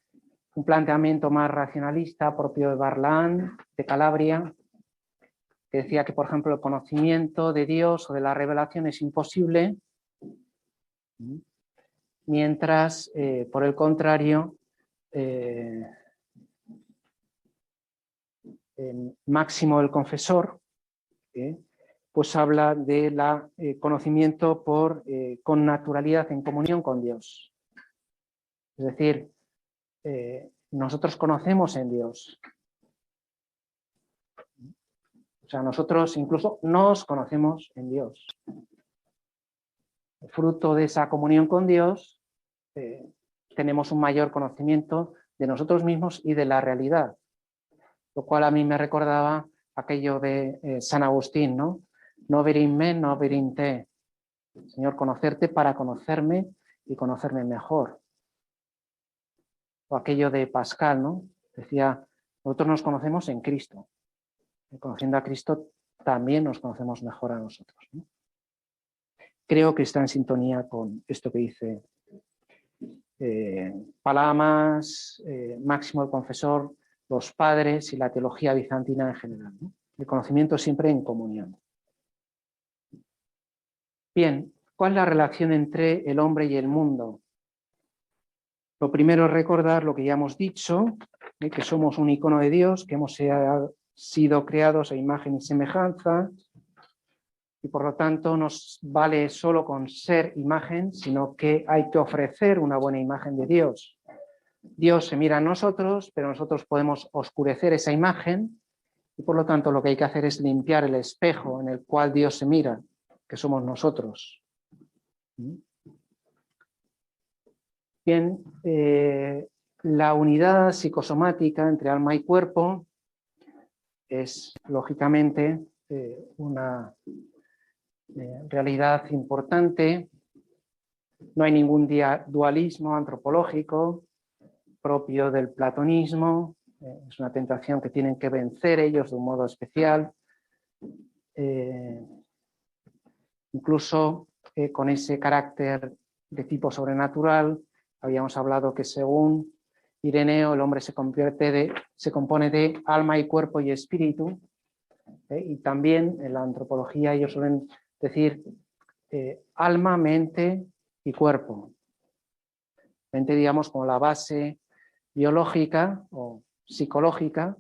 un planteamiento más racionalista propio de Barlan, de Calabria, que decía que, por ejemplo, el conocimiento de Dios o de la revelación es imposible, mientras, por el contrario, Máximo el Confesor, pues habla de la conocimiento con naturalidad en comunión con Dios. Es decir, nosotros conocemos en Dios. O sea, nosotros incluso nos conocemos en Dios. Fruto de esa comunión con Dios, tenemos un mayor conocimiento de nosotros mismos y de la realidad. Lo cual a mí me recordaba aquello de San Agustín, ¿no? No ver in me, no ver in te. Señor, conocerte para conocerme y conocerme mejor. o aquello de Pascal, ¿no? Decía, nosotros nos conocemos en Cristo. Y conociendo a Cristo también nos conocemos mejor a nosotros, ¿no? Creo que está en sintonía con esto que dice Palamas, Máximo el Confesor, los padres y la teología bizantina en general, ¿no? El conocimiento siempre en comunión. Bien, ¿cuál es la relación entre el hombre y el mundo? Lo primero es recordar lo que ya hemos dicho, que somos un icono de Dios, que hemos sido creados a imagen y semejanza, y por lo tanto no vale solo con ser imagen, sino que hay que ofrecer una buena imagen de Dios. Dios se mira a nosotros, pero nosotros podemos oscurecer esa imagen, y por lo tanto lo que hay que hacer es limpiar el espejo en el cual Dios se mira, que somos nosotros. Bien, la unidad psicosomática entre alma y cuerpo es, lógicamente, una realidad importante. No hay ningún dualismo antropológico propio del platonismo. Es una tentación que tienen que vencer ellos de un modo especial. Incluso con ese carácter de tipo sobrenatural, habíamos hablado que según Ireneo el hombre se compone de alma y cuerpo y espíritu, y también en la antropología ellos suelen decir alma, mente y cuerpo. Mente, digamos, como la base biológica o psicológica,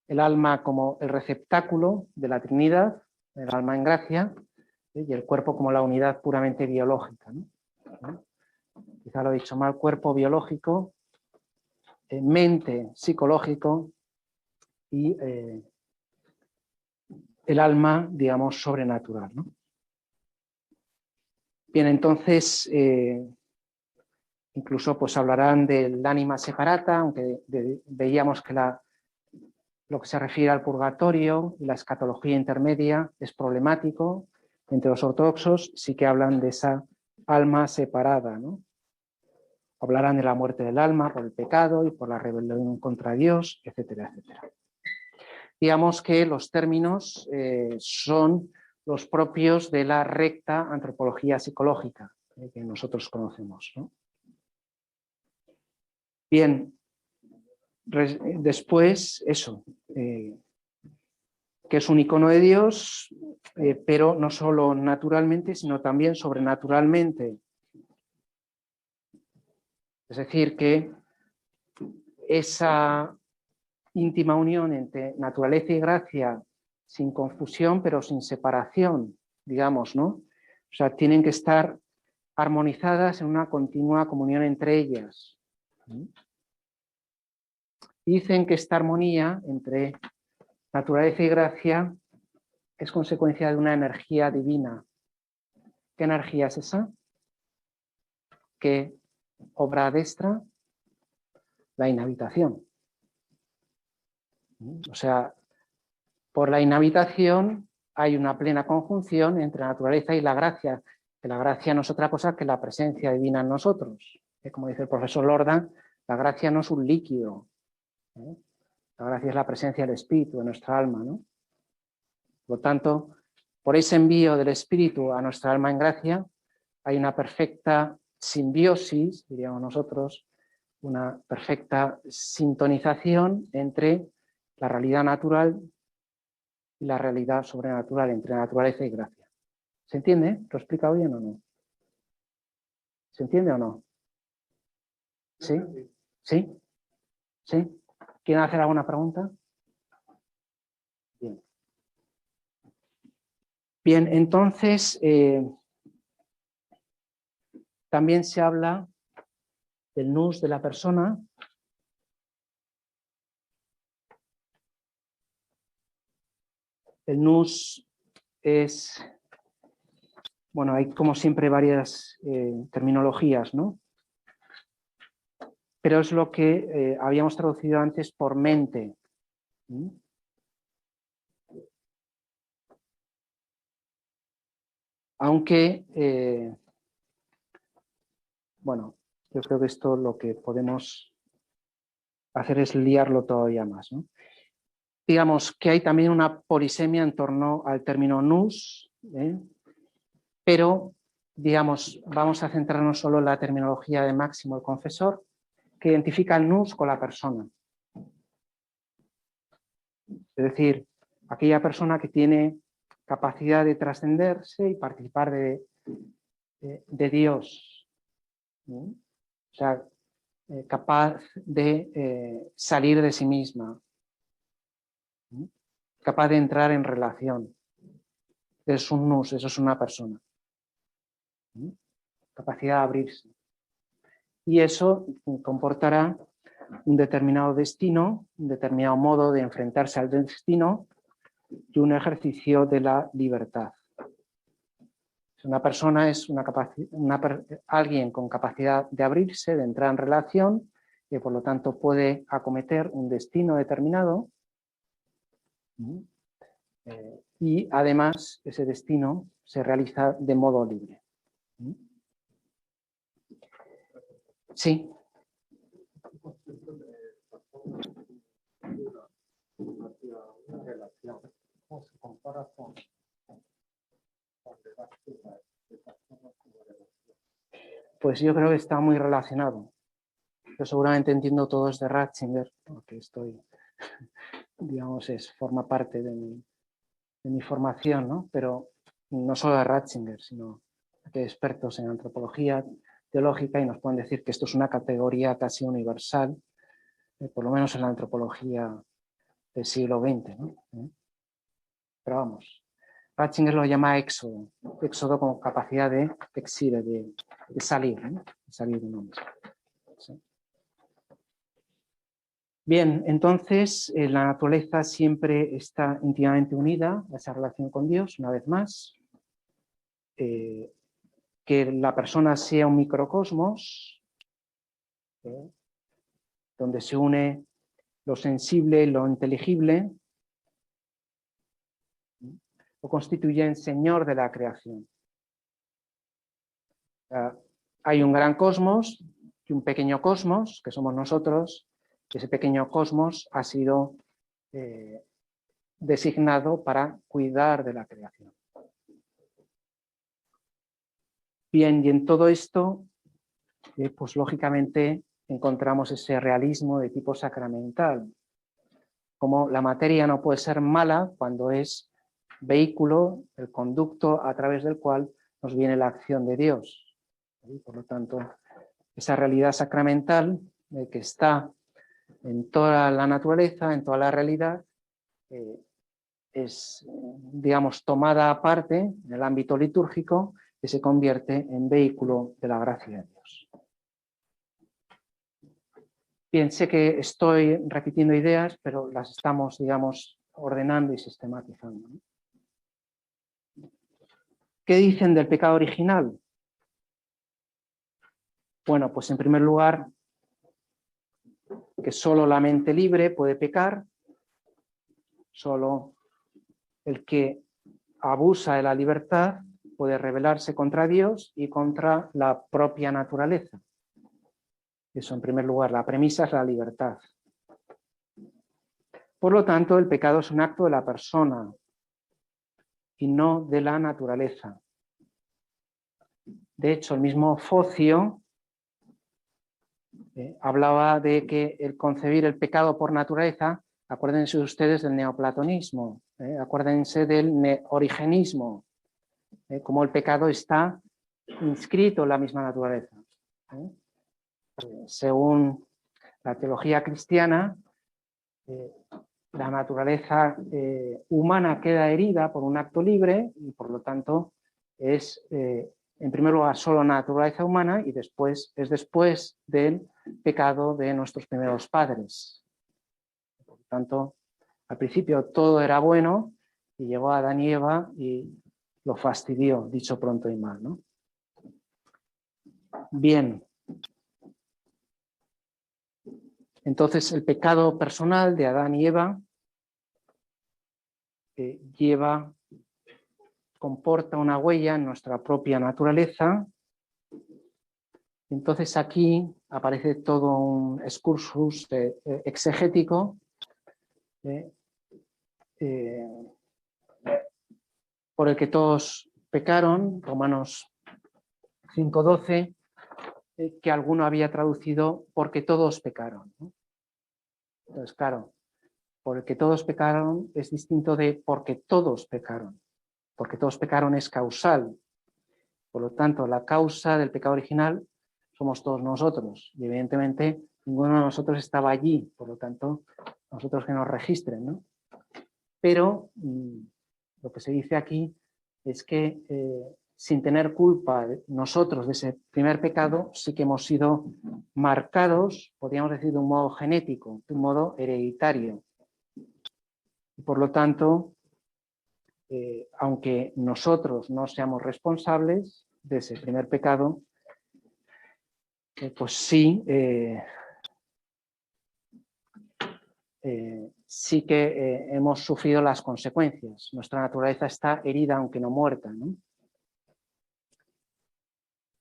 el alma como el receptáculo de la Trinidad, el alma en gracia, y el cuerpo como la unidad puramente biológica, ¿no? Quizá lo he dicho mal, cuerpo biológico, mente psicológico y el alma, digamos, sobrenatural, ¿no? Bien, entonces, incluso pues hablarán del ánima separata, aunque veíamos que lo que se refiere al purgatorio y la escatología intermedia es problemático. Entre los ortodoxos sí que hablan de esa alma separada, ¿no? Hablarán de la muerte del alma por el pecado y por la rebelión contra Dios, etcétera, etcétera. Digamos que los términos son los propios de la recta antropología psicológica que nosotros conocemos, ¿no? Bien, después eso, que es un icono de Dios, pero no solo naturalmente, sino también sobrenaturalmente. Es decir, que esa íntima unión entre naturaleza y gracia, sin confusión, pero sin separación, digamos, ¿no? O sea, tienen que estar armonizadas en una continua comunión entre ellas. Dicen que esta armonía entre naturaleza y gracia es consecuencia de una energía divina. ¿Qué energía es esa? ¿Qué obra destra? La inhabitación. O sea, por la inhabitación hay una plena conjunción entre la naturaleza y la gracia, que la gracia no es otra cosa que la presencia divina en nosotros. Como dice el profesor Lordan, la gracia no es un líquido. La gracia es la presencia del Espíritu en nuestra alma, ¿no? Por lo tanto, por ese envío del Espíritu a nuestra alma en gracia, hay una perfecta simbiosis, diríamos nosotros, una perfecta sintonización entre la realidad natural y la realidad sobrenatural, entre naturaleza y gracia. ¿Se entiende? ¿Lo he explicado bien o no? ¿Se entiende o no? ¿Sí? ¿Sí? ¿Sí? ¿Quieren hacer alguna pregunta? Bien. Bien, entonces, también se habla del nous de la persona. El nous es, bueno, hay como siempre varias terminologías, ¿no? Pero es lo que habíamos traducido antes por mente. Aunque, bueno, yo creo que esto lo que podemos hacer es liarlo todavía más, ¿no? Digamos que hay también una polisemia en torno al término nous, pero digamos, vamos a centrarnos solo en la terminología de Máximo el Confesor, que identifica el nous con la persona. Es decir, aquella persona que tiene capacidad de trascenderse y participar de Dios, ¿no? O sea, capaz de salir de sí misma, ¿no? Capaz de entrar en relación. Es un nous, eso es una persona, ¿no? Capacidad de abrirse. Y eso comportará un determinado destino, un determinado modo de enfrentarse al destino y un ejercicio de la libertad. Una persona es alguien con capacidad de abrirse, de entrar en relación, que por lo tanto puede acometer un destino determinado y además ese destino se realiza de modo libre. Sí. Pues yo creo que está muy relacionado. Yo seguramente entiendo todo desde Ratzinger, porque digamos, forma parte de mi formación, ¿no? Pero no solo de Ratzinger, sino de expertos en antropología teológica, y nos pueden decir que esto es una categoría casi universal, por lo menos en la antropología del siglo XX, ¿no? Pero vamos, Ratzinger lo llama éxodo como capacidad de exilio, de salir, ¿no? De salir de uno mismo. ¿Sí? Bien, entonces la naturaleza siempre está íntimamente unida a esa relación con Dios, una vez más. Que la persona sea un microcosmos, donde se une lo sensible y lo inteligible, lo constituyen señor de la creación. Hay un gran cosmos y un pequeño cosmos, que somos nosotros. Ese pequeño cosmos ha sido designado para cuidar de la creación. Bien, y en todo esto, pues lógicamente encontramos ese realismo de tipo sacramental. Como la materia no puede ser mala cuando es vehículo, el conducto a través del cual nos viene la acción de Dios. Y por lo tanto, esa realidad sacramental que está en toda la naturaleza, en toda la realidad, es, digamos, tomada aparte en el ámbito litúrgico, que se convierte en vehículo de la gracia de Dios. Bien, sé que estoy repitiendo ideas, pero las estamos, digamos, ordenando y sistematizando, ¿no? ¿Qué dicen del pecado original? Bueno, pues en primer lugar, que solo la mente libre puede pecar, solo el que abusa de la libertad puede rebelarse contra Dios y contra la propia naturaleza. Eso en primer lugar, la premisa es la libertad. Por lo tanto, el pecado es un acto de la persona y no de la naturaleza. De hecho, el mismo Focio hablaba de que el concebir el pecado por naturaleza, acuérdense ustedes del neoplatonismo, acuérdense del origenismo, como el pecado está inscrito en la misma naturaleza. Según la teología cristiana, la naturaleza humana queda herida por un acto libre y por lo tanto es, en primer lugar, solo naturaleza humana y después es después del pecado de nuestros primeros padres. Por lo tanto, al principio todo era bueno y llegó a Adán y Eva y lo fastidió, dicho pronto y mal, ¿no? Bien. Entonces, el pecado personal de Adán y Eva comporta una huella en nuestra propia naturaleza Entonces aquí aparece todo un excursus exegético por el que todos pecaron, Romanos 5:12, que alguno había traducido porque todos pecaron, ¿no? Entonces, claro, por el que todos pecaron es distinto de porque todos pecaron. Porque todos pecaron es causal. Por lo tanto, la causa del pecado original somos todos nosotros. Y evidentemente ninguno de nosotros estaba allí. Por lo tanto, nosotros que nos registren, ¿no? Pero lo que se dice aquí es que sin tener culpa nosotros de ese primer pecado, sí que hemos sido marcados, podríamos decir, de un modo genético, de un modo hereditario. Y por lo tanto, aunque nosotros no seamos responsables de ese primer pecado, pues sí, sí que hemos sufrido las consecuencias. Nuestra naturaleza está herida, aunque no muerta, ¿no?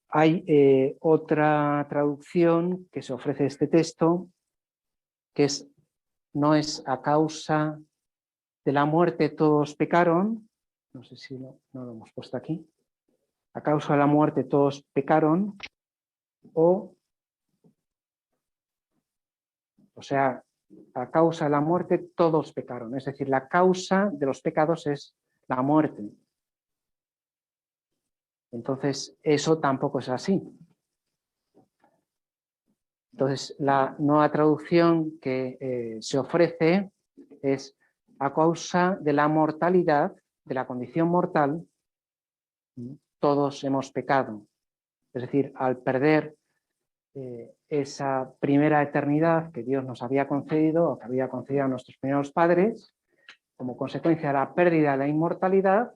Hay otra traducción que se ofrece de este texto, que no es a causa de la muerte todos pecaron, no sé si no lo hemos puesto aquí, a causa de la muerte todos pecaron, o sea, a causa de la muerte todos pecaron, es decir, la causa de los pecados es la muerte. Entonces, eso tampoco es así. Entonces, la nueva traducción que se ofrece es a causa de la mortalidad, de la condición mortal, todos hemos pecado. Es decir, al perder esa primera eternidad que Dios nos había concedido, o que había concedido a nuestros primeros padres, como consecuencia de la pérdida de la inmortalidad,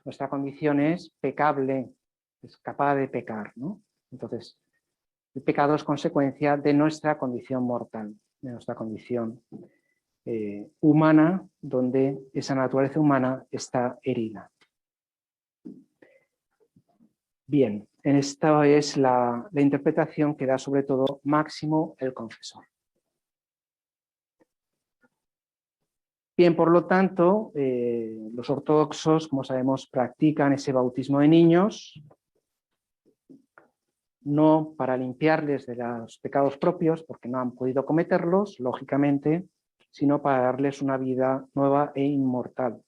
nuestra condición es pecable, es capaz de pecar, ¿no? Entonces, el pecado es consecuencia de nuestra condición mortal, de nuestra condición humana, donde esa naturaleza humana está herida. Bien, esta es la interpretación que da sobre todo Máximo el Confesor. Bien, por lo tanto, los ortodoxos, como sabemos, practican ese bautismo de niños, no para limpiarles de los pecados propios, porque no han podido cometerlos, lógicamente, sino para darles una vida nueva e inmortal.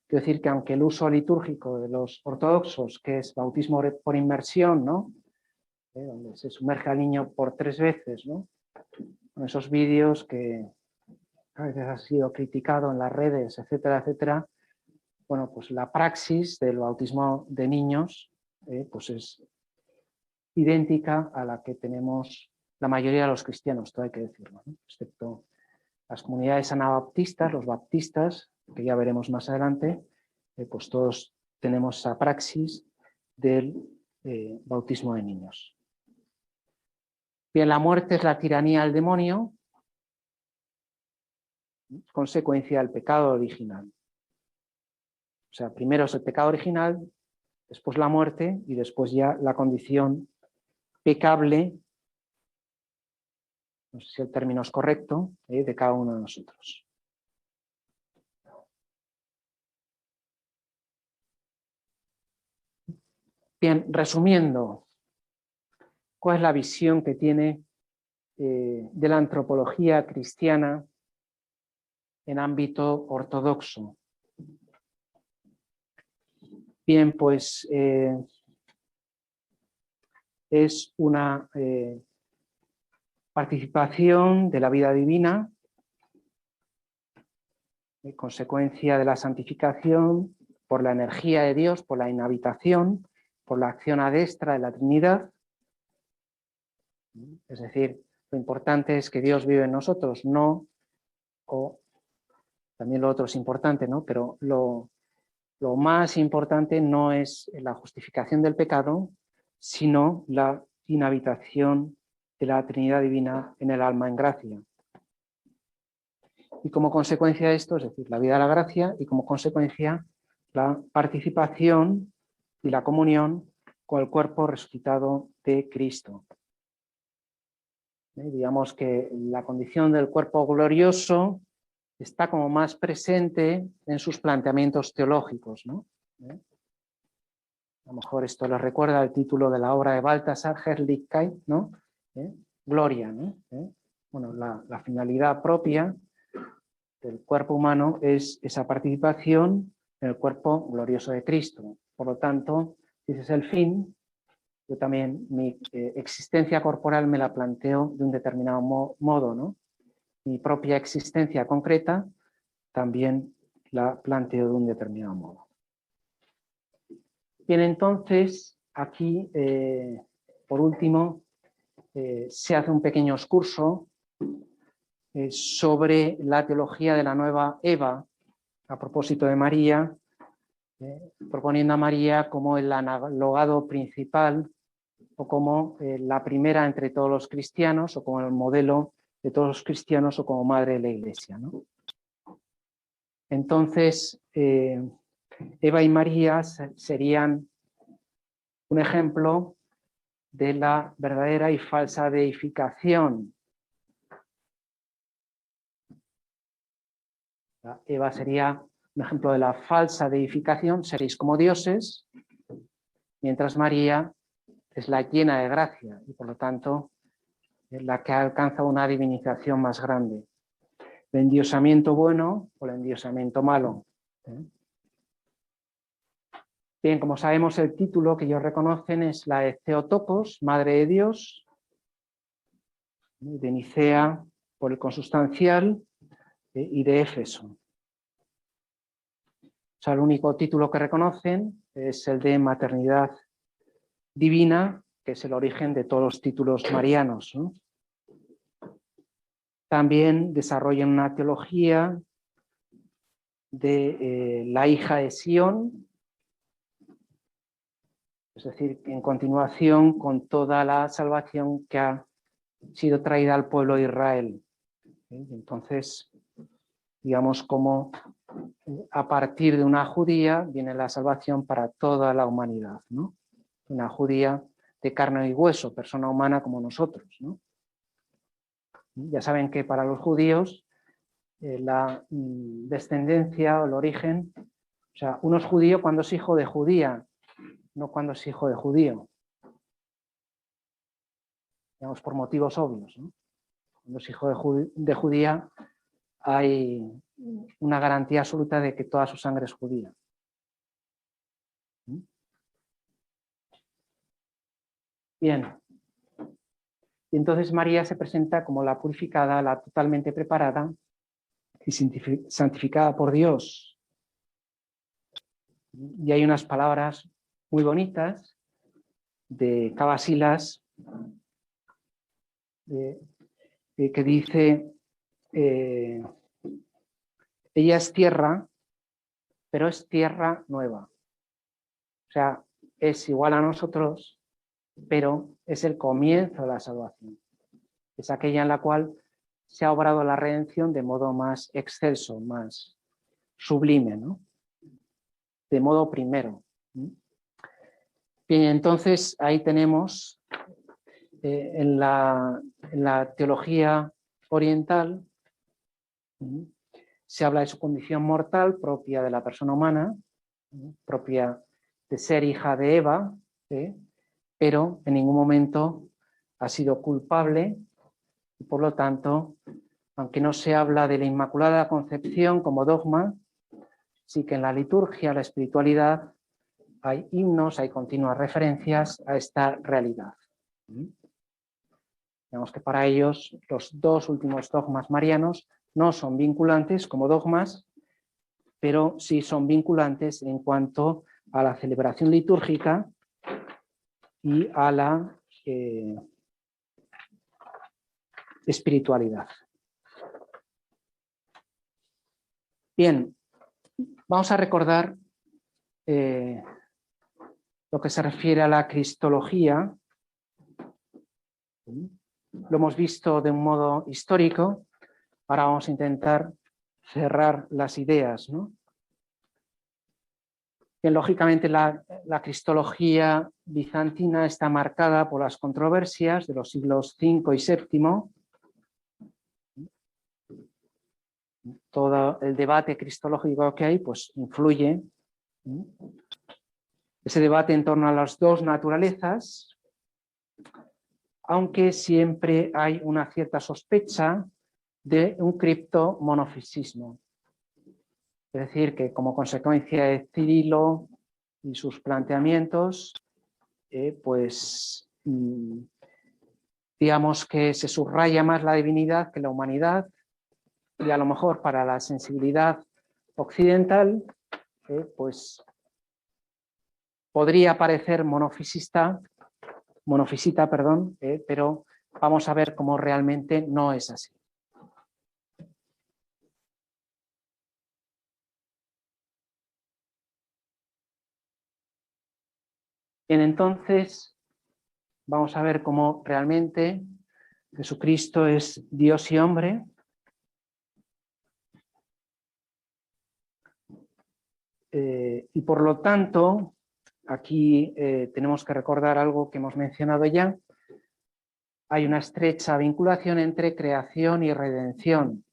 Quiero decir que aunque el uso litúrgico de los ortodoxos, que es bautismo por inmersión, ¿no? Donde se sumerge al niño por 3 veces, ¿no? Con esos vídeos que a veces ha sido criticado en las redes, etcétera, etcétera. Bueno, pues la praxis del bautismo de niños pues es idéntica a la que tenemos la mayoría de los cristianos, todo hay que decirlo, ¿no? Excepto las comunidades anabaptistas, los baptistas, que ya veremos más adelante, pues todos tenemos esa praxis del bautismo de niños. Bien, la muerte es la tiranía del demonio, consecuencia del pecado original. O sea, primero es el pecado original, después la muerte y después ya la condición pecable, no sé si el término es correcto, de cada uno de nosotros. Bien, resumiendo, ¿cuál es la visión que tiene de la antropología cristiana en ámbito ortodoxo? Bien, pues es una participación de la vida divina, consecuencia de la santificación por la energía de Dios, por la inhabitación, por la acción adestra de la Trinidad. Es decir, lo importante es que Dios vive en nosotros, no, o también lo otro es importante, ¿no? Pero lo más importante no es la justificación del pecado, sino la inhabitación de la Trinidad Divina en el alma en gracia. Y como consecuencia de esto, es decir, la vida de la gracia, y como consecuencia la participación y la comunión con el cuerpo resucitado de Cristo. Digamos que la condición del cuerpo glorioso está como más presente en sus planteamientos teológicos, ¿no? A lo mejor esto les recuerda el título de la obra de Balthasar Herrlichkeit, ¿no? Gloria, ¿no? Bueno, la finalidad propia del cuerpo humano es esa participación en el cuerpo glorioso de Cristo. Por lo tanto, si ese es el fin, yo también mi existencia corporal me la planteo de un determinado modo, ¿no? Mi propia existencia concreta también la planteo de un determinado modo. Bien, entonces, aquí, por último, se hace un pequeño excurso sobre la teología de la nueva Eva, a propósito de María, proponiendo a María como el analogado principal o como la primera entre todos los cristianos o como el modelo de todos los cristianos o como madre de la Iglesia, ¿no? Entonces, Eva y María serían un ejemplo de la verdadera y falsa deificación. Eva sería un ejemplo de la falsa deificación, seréis como dioses, mientras María es la llena de gracia y por lo tanto es la que alcanza una divinización más grande. El endiosamiento bueno o el endiosamiento malo. Bien, como sabemos, el título que ellos reconocen es la de Theotokos, Madre de Dios, de Nicea por el consustancial y de Éfeso. O sea, el único título que reconocen es el de maternidad divina, que es el origen de todos los títulos marianos, ¿no? También desarrollan una teología de la hija de Sión, es decir, en continuación con toda la salvación que ha sido traída al pueblo de Israel. Entonces, digamos como a partir de una judía viene la salvación para toda la humanidad, ¿no? Una judía de carne y hueso, persona humana como nosotros, ¿no? Ya saben que para los judíos la descendencia o el origen, o sea, uno es judío cuando es hijo de judía, no cuando es hijo de judío. Digamos, por motivos obvios, ¿no? Cuando es hijo de judía hay una garantía absoluta de que toda su sangre es judía. Bien. Y entonces María se presenta como la purificada, la totalmente preparada y santificada por Dios. Y hay unas palabras muy bonitas de Cabasilas que dice, ella es tierra, pero es tierra nueva. O sea, es igual a nosotros, pero es el comienzo de la salvación. Es aquella en la cual se ha obrado la redención de modo más excelso, más sublime, ¿no? De modo primero. Bien, entonces ahí tenemos en la teología oriental se habla de su condición mortal propia de la persona humana, propia de ser hija de Eva, pero en ningún momento ha sido culpable y por lo tanto, aunque no se habla de la Inmaculada Concepción como dogma, sí que en la liturgia, la espiritualidad, hay himnos, hay continuas referencias a esta realidad. Digamos que para ellos los dos últimos dogmas marianos no son vinculantes como dogmas, pero sí son vinculantes en cuanto a la celebración litúrgica y a la espiritualidad. Bien, vamos a recordar lo que se refiere a la cristología. Lo hemos visto de un modo histórico, ahora vamos a intentar cerrar las ideas, ¿no? Bien, lógicamente la cristología bizantina está marcada por las controversias de los siglos V y VII. Todo el debate cristológico que hay pues influye. Ese debate en torno a las dos naturalezas, aunque siempre hay una cierta sospecha de un criptomonofisismo. Es decir, que como consecuencia de Cirilo y sus planteamientos, digamos que se subraya más la divinidad que la humanidad, y a lo mejor para la sensibilidad occidental, pues podría parecer monofisita, pero vamos a ver cómo realmente no es así. Bien, entonces vamos a ver cómo realmente Jesucristo es Dios y hombre. Y por lo tanto, aquí tenemos que recordar algo que hemos mencionado ya. Hay una estrecha vinculación entre creación y redención.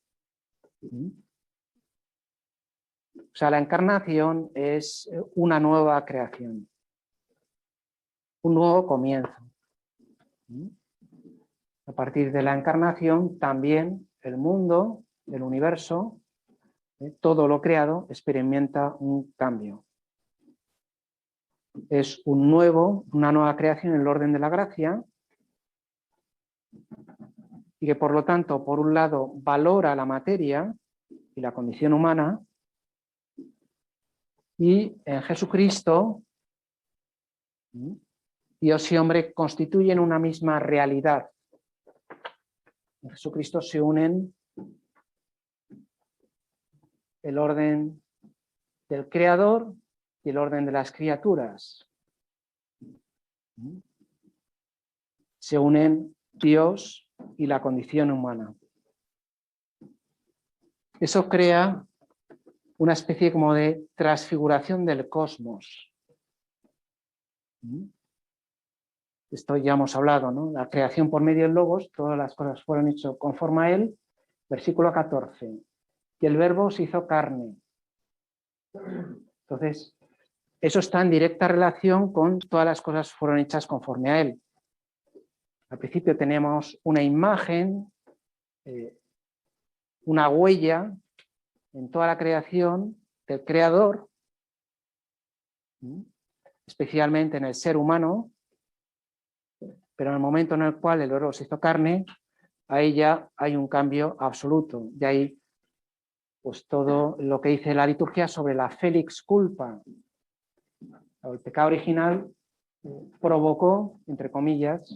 O sea, la encarnación es una nueva creación, un nuevo comienzo. A partir de la encarnación, también el mundo, el universo, todo lo creado experimenta un cambio. Es una nueva creación en el orden de la gracia, y que por lo tanto, por un lado, valora la materia y la condición humana, y en Jesucristo, Dios y hombre constituyen una misma realidad. En Jesucristo se unen el orden del Creador y el orden de las criaturas. Se unen Dios y la condición humana. Eso crea una especie como de transfiguración del cosmos. Esto ya hemos hablado, ¿no? La creación por medio del Logos, todas las cosas fueron hechas conforme a él. Versículo 14. Y el Verbo se hizo carne. Entonces, eso está en directa relación con todas las cosas fueron hechas conforme a él. Al principio tenemos una imagen, una huella en toda la creación del Creador, especialmente en el ser humano, pero en el momento en el cual el Verbo se hizo carne, ahí ya hay un cambio absoluto. De ahí pues todo lo que dice la liturgia sobre la felix culpa. El pecado original provocó, entre comillas,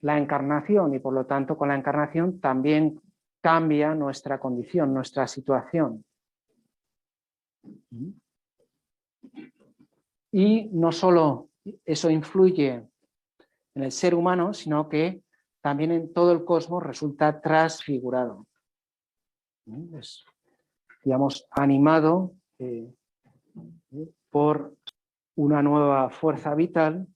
la encarnación, y por lo tanto con la encarnación también cambia nuestra condición, nuestra situación. Y no solo eso influye en el ser humano, sino que también en todo el cosmos resulta transfigurado. Es, digamos, animado por una nueva fuerza vital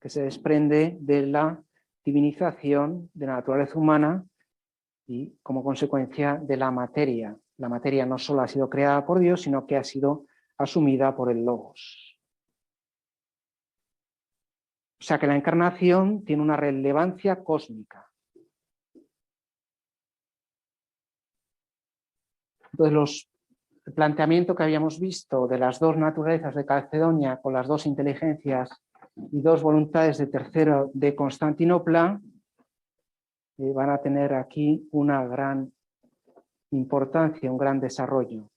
que se desprende de la divinización de la naturaleza humana y como consecuencia de la materia. La materia no solo ha sido creada por Dios, sino que ha sido asumida por el Logos. O sea que la encarnación tiene una relevancia cósmica. Entonces, el planteamiento que habíamos visto de las dos naturalezas de Calcedonia con las dos inteligencias y dos voluntades de Tercero de Constantinopla van a tener aquí una gran importancia, un gran desarrollo.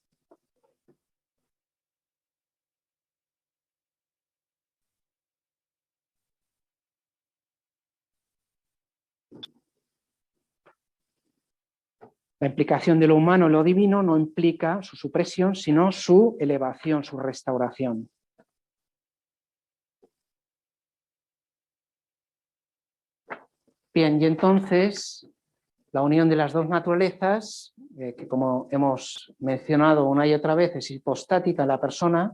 La implicación de lo humano en lo divino no implica su supresión, sino su elevación, su restauración. Bien, y entonces la unión de las dos naturalezas, que como hemos mencionado una y otra vez es hipostática en la persona,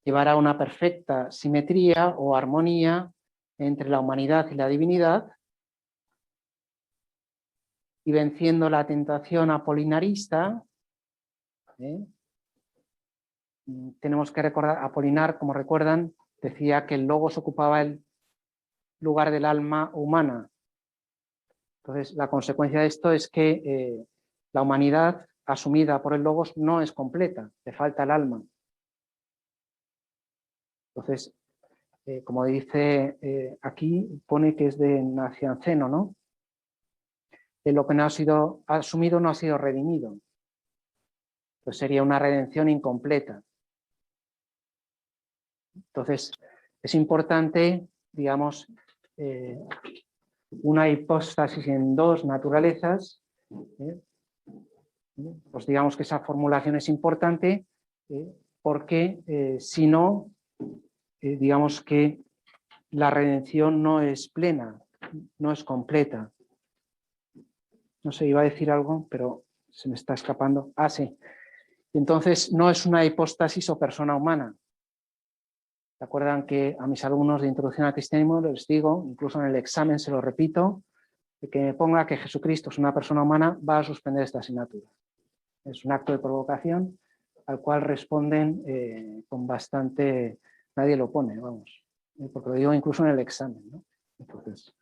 llevar a una perfecta simetría o armonía entre la humanidad y la divinidad, y venciendo la tentación apolinarista, tenemos que recordar, Apolinar, como recuerdan, decía que el logos ocupaba el lugar del alma humana. Entonces, la consecuencia de esto es que la humanidad asumida por el logos no es completa, le falta el alma. Entonces, como dice aquí, pone que es de Nacianceno, ¿no? Lo que no ha sido asumido no ha sido redimido. Pues sería una redención incompleta. Entonces, es importante, digamos, una hipóstasis en dos naturalezas. Pues digamos que esa formulación es importante porque si no, digamos que la redención no es plena, no es completa. No sé, iba a decir algo, pero se me está escapando. Ah, sí. Entonces, no es una hipóstasis o persona humana. ¿Se acuerdan que a mis alumnos de Introducción al Cristianismo les digo, incluso en el examen se lo repito, que me ponga que Jesucristo es una persona humana, va a suspender esta asignatura? Es un acto de provocación al cual responden con bastante... Nadie lo pone, vamos, porque lo digo incluso en el examen, ¿no? Entonces,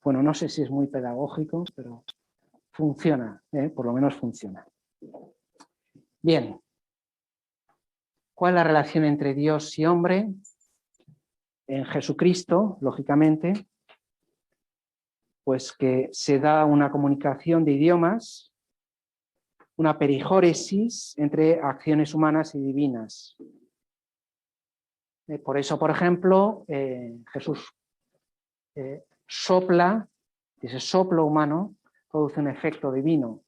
bueno, no sé si es muy pedagógico, pero funciona, por lo menos funciona. Bien. ¿Cuál es la relación entre Dios y hombre? En Jesucristo, lógicamente, pues que se da una comunicación de idiomas, una perijóresis entre acciones humanas y divinas. Por eso, por ejemplo, Jesús sopla, y ese soplo humano produce un efecto divino.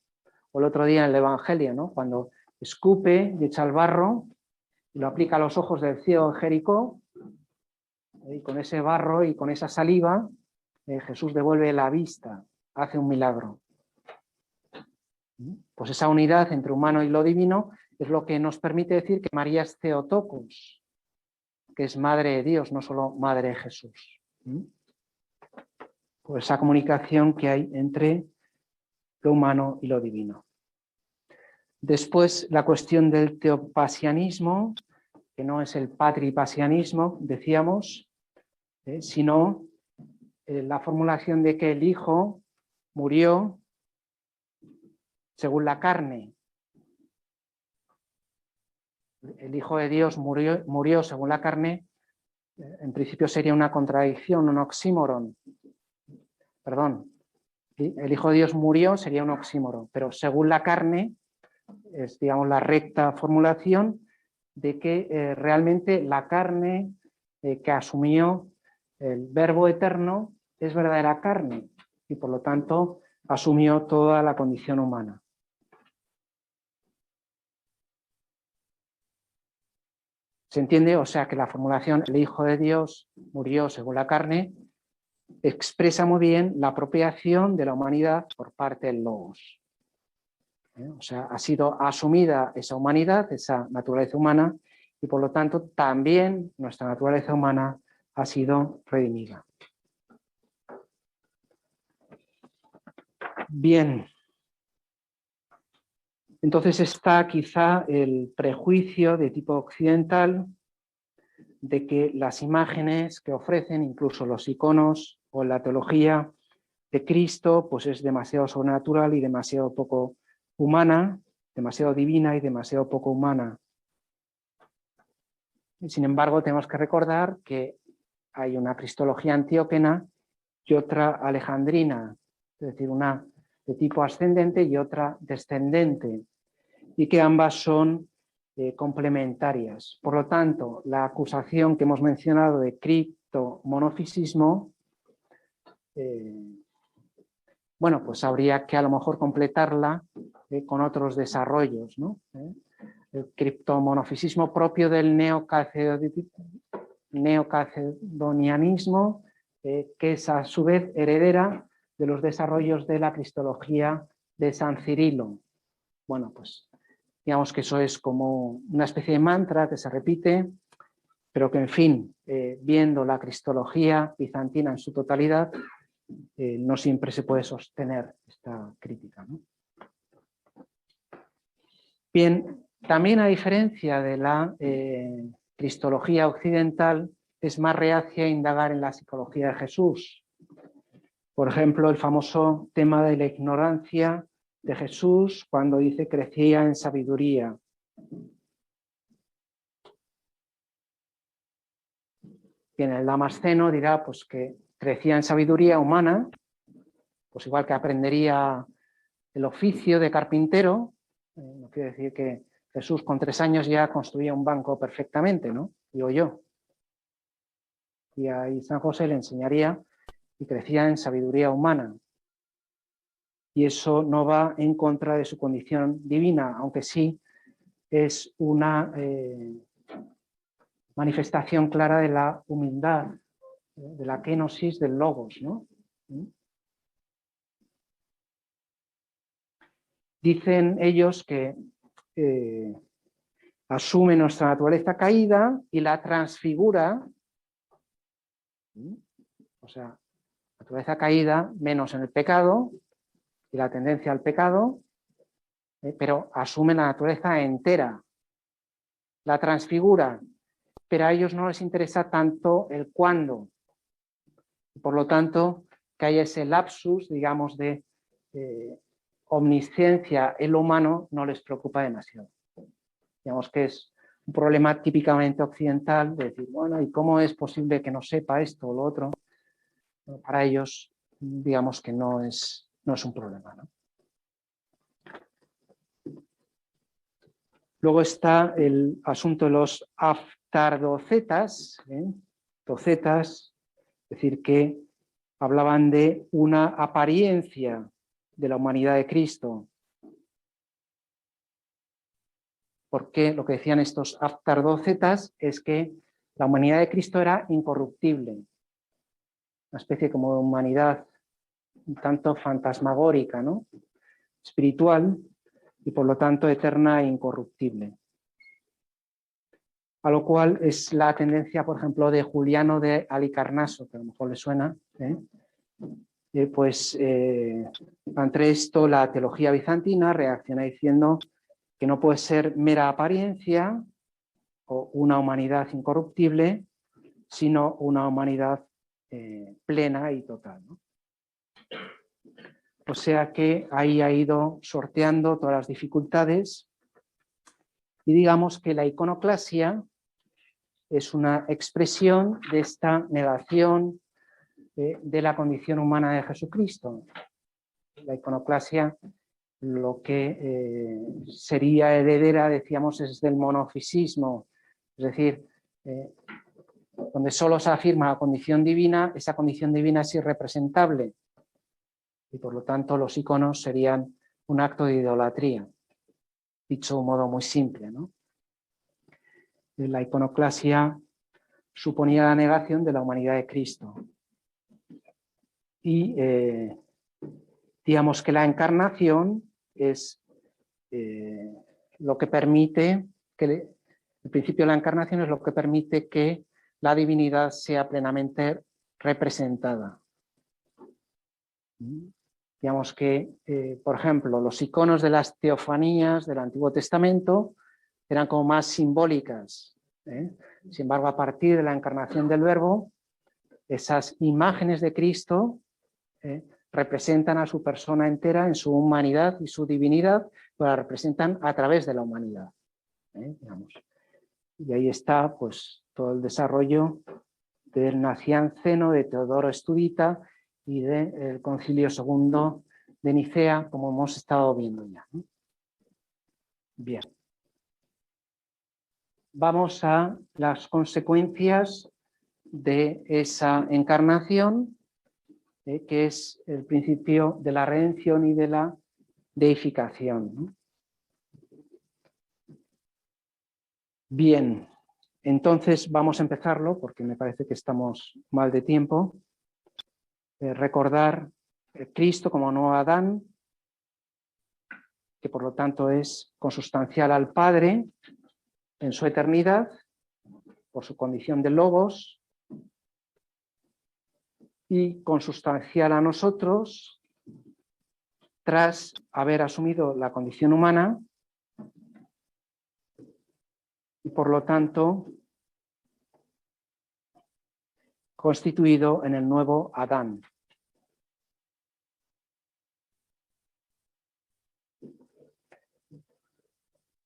O el otro día en el Evangelio, ¿no? Cuando escupe y echa el barro y lo aplica a los ojos del ciego de Jericó, y con ese barro y con esa saliva, Jesús devuelve la vista, hace un milagro. Pues esa unidad entre humano y lo divino es lo que nos permite decir que María es Theotokos, que es madre de Dios, no solo madre de Jesús. Pues esa comunicación que hay entre lo humano y lo divino. Después, la cuestión del teopasianismo, que no es el patripasianismo, decíamos, sino la formulación de que el Hijo murió según la carne. El Hijo de Dios murió según la carne, en principio sería una contradicción, un oxímoron. Perdón, el Hijo de Dios murió sería un oxímoron, pero según la carne es, digamos, la recta formulación de que realmente la carne que asumió el Verbo eterno es verdadera carne y por lo tanto asumió toda la condición humana. ¿Se entiende? O sea que la formulación el Hijo de Dios murió según la carne expresa muy bien la apropiación de la humanidad por parte del Logos. O sea, ha sido asumida esa humanidad, esa naturaleza humana, y por lo tanto también nuestra naturaleza humana ha sido redimida. Bien. Entonces está quizá el prejuicio de tipo occidental de que las imágenes que ofrecen, incluso los iconos o la teología de Cristo, pues es demasiado sobrenatural y demasiado poco humana, demasiado divina y demasiado poco humana. Sin embargo, tenemos que recordar que hay una cristología antíoquena y otra alejandrina, es decir, una de tipo ascendente y otra descendente, y que ambas son complementarias. Por lo tanto, la acusación que hemos mencionado de criptomonofisismo, bueno, pues habría que a lo mejor completarla con otros desarrollos, ¿no? El criptomonofisismo propio del neocalcedonianismo, que es a su vez heredera de los desarrollos de la cristología de San Cirilo. Bueno, pues digamos que eso es como una especie de mantra que se repite pero que, en fin, viendo la cristología bizantina en su totalidad, no siempre se puede sostener esta crítica, ¿no? Bien, también a diferencia de la cristología occidental, es más reacia a indagar en la psicología de Jesús. Por ejemplo, el famoso tema de la ignorancia de Jesús cuando dice crecía en sabiduría. Bien, el Damasceno dirá pues, que crecía en sabiduría humana, pues igual que aprendería el oficio de carpintero. No quiere decir que Jesús con 3 años ya construía un banco perfectamente, ¿no? Digo yo. Y ahí San José le enseñaría y crecía en sabiduría humana. Y eso no va en contra de su condición divina, aunque sí es una manifestación clara de la humildad, de la kenosis del logos, ¿no? Dicen ellos que asume nuestra naturaleza caída y la transfigura, o sea, naturaleza caída menos en el pecado y la tendencia al pecado, pero asume la naturaleza entera, la transfigura, pero a ellos no les interesa tanto el cuándo. Por lo tanto, que haya ese lapsus, digamos, de omnisciencia en lo humano no les preocupa demasiado. Digamos que es un problema típicamente occidental de decir, bueno, ¿y cómo es posible que no sepa esto o lo otro? Bueno, para ellos, digamos que no es un problema, ¿no? Luego está el asunto de los aftardocetas, docetas, es decir, que hablaban de una apariencia de la humanidad de Cristo. Porque lo que decían estos aftardocetas es que la humanidad de Cristo era incorruptible, una especie como de humanidad un tanto fantasmagórica, ¿no? Espiritual y por lo tanto eterna e incorruptible. A lo cual es la tendencia, por ejemplo, de Juliano de Halicarnaso, que a lo mejor le suena, ante esto la teología bizantina reacciona diciendo que no puede ser mera apariencia o una humanidad incorruptible, sino una humanidad plena y total, ¿no? O sea que ahí ha ido sorteando todas las dificultades y digamos que la iconoclasia es una expresión de esta negación de la condición humana de Jesucristo. La iconoclasia lo que sería heredera, decíamos, es del monofisismo, es decir, donde solo se afirma la condición divina, esa condición divina es irrepresentable y por lo tanto los iconos serían un acto de idolatría, dicho de un modo muy simple, ¿no? La iconoclasia suponía la negación de la humanidad de Cristo y digamos que la encarnación es lo que permite que el principio de la encarnación es lo que permite que la divinidad sea plenamente representada. Digamos que, por ejemplo, los iconos de las teofanías del Antiguo Testamento eran como más simbólicas. Sin embargo, a partir de la encarnación del Verbo, esas imágenes de Cristo representan a su persona entera en su humanidad y su divinidad, pero la representan a través de la humanidad. Digamos. Y ahí está pues, todo el desarrollo del Nacianceno, de Teodoro Estudita y del Concilio II de Nicea, como hemos estado viendo ya, ¿no? Bien. Vamos a las consecuencias de esa encarnación, que es el principio de la redención y de la deificación, ¿no? Bien, entonces vamos a empezarlo porque me parece que estamos mal de tiempo. Recordar Cristo como nuevo Adán, que por lo tanto es consustancial al Padre en su eternidad, por su condición de logos y consustancial a nosotros tras haber asumido la condición humana y por lo tanto constituido en el nuevo Adán.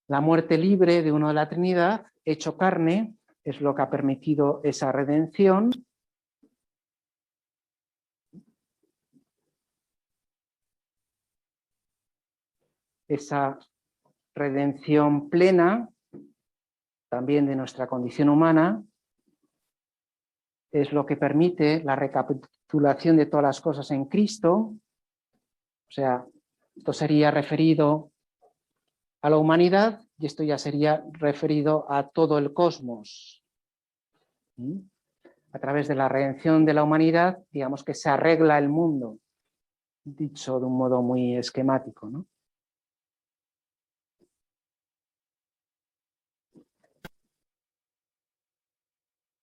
La muerte libre de uno de la Trinidad, hecho carne, es lo que ha permitido esa redención. Esa redención plena, también de nuestra condición humana, es lo que permite la recapitulación de todas las cosas en Cristo. O sea, esto sería referido a la humanidad y esto ya sería referido a todo el cosmos. A través de la redención de la humanidad, digamos que se arregla el mundo, dicho de un modo muy esquemático, ¿no?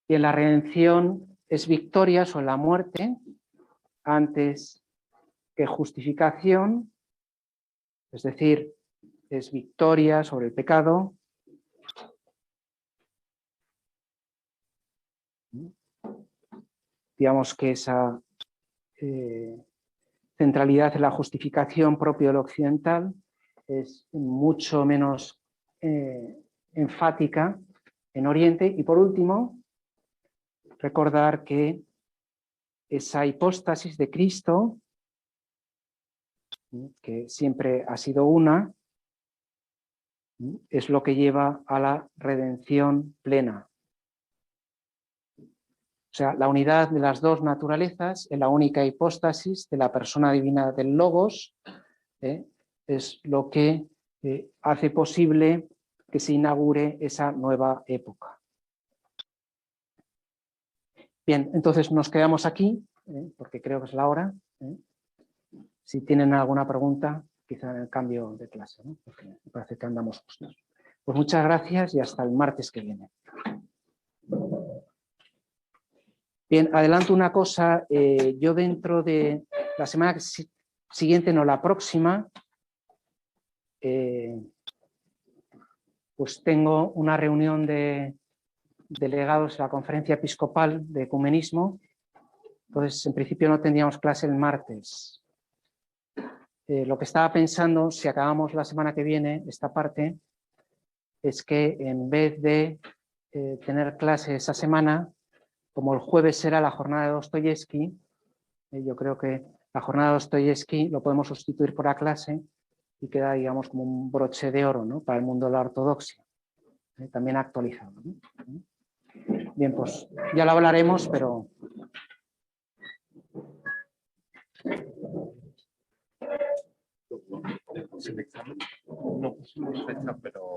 Y en la redención es victoria sobre la muerte antes que justificación, es decir, es victoria sobre el pecado. Digamos que esa centralidad en la justificación propio del occidental es mucho menos enfática en Oriente. Y por último, recordar que esa hipóstasis de Cristo, que siempre ha sido una, es lo que lleva a la redención plena. O sea, la unidad de las dos naturalezas en la única hipóstasis de la persona divina del Logos es lo que hace posible que se inaugure esa nueva época. Bien, entonces nos quedamos aquí, porque creo que es la hora. Si tienen alguna pregunta, quizá en el cambio de clase, ¿no? Porque me parece que andamos justos. Pues muchas gracias y hasta el martes que viene. Bien, adelanto una cosa. Yo dentro de la semana siguiente, no la próxima, pues tengo una reunión de delegados de la Conferencia Episcopal de Ecumenismo. Entonces, en principio no tendríamos clase el martes. Lo que estaba pensando, si acabamos la semana que viene, esta parte, es que en vez de tener clase esa semana, como el jueves será la jornada de Dostoyevsky, yo creo que la jornada de Dostoyevsky lo podemos sustituir por la clase y queda, digamos, como un broche de oro, ¿no?, para el mundo de la ortodoxia, también actualizado, ¿no? Bien, pues ya lo hablaremos, pero... ¿El examen? No pusimos fecha, pero...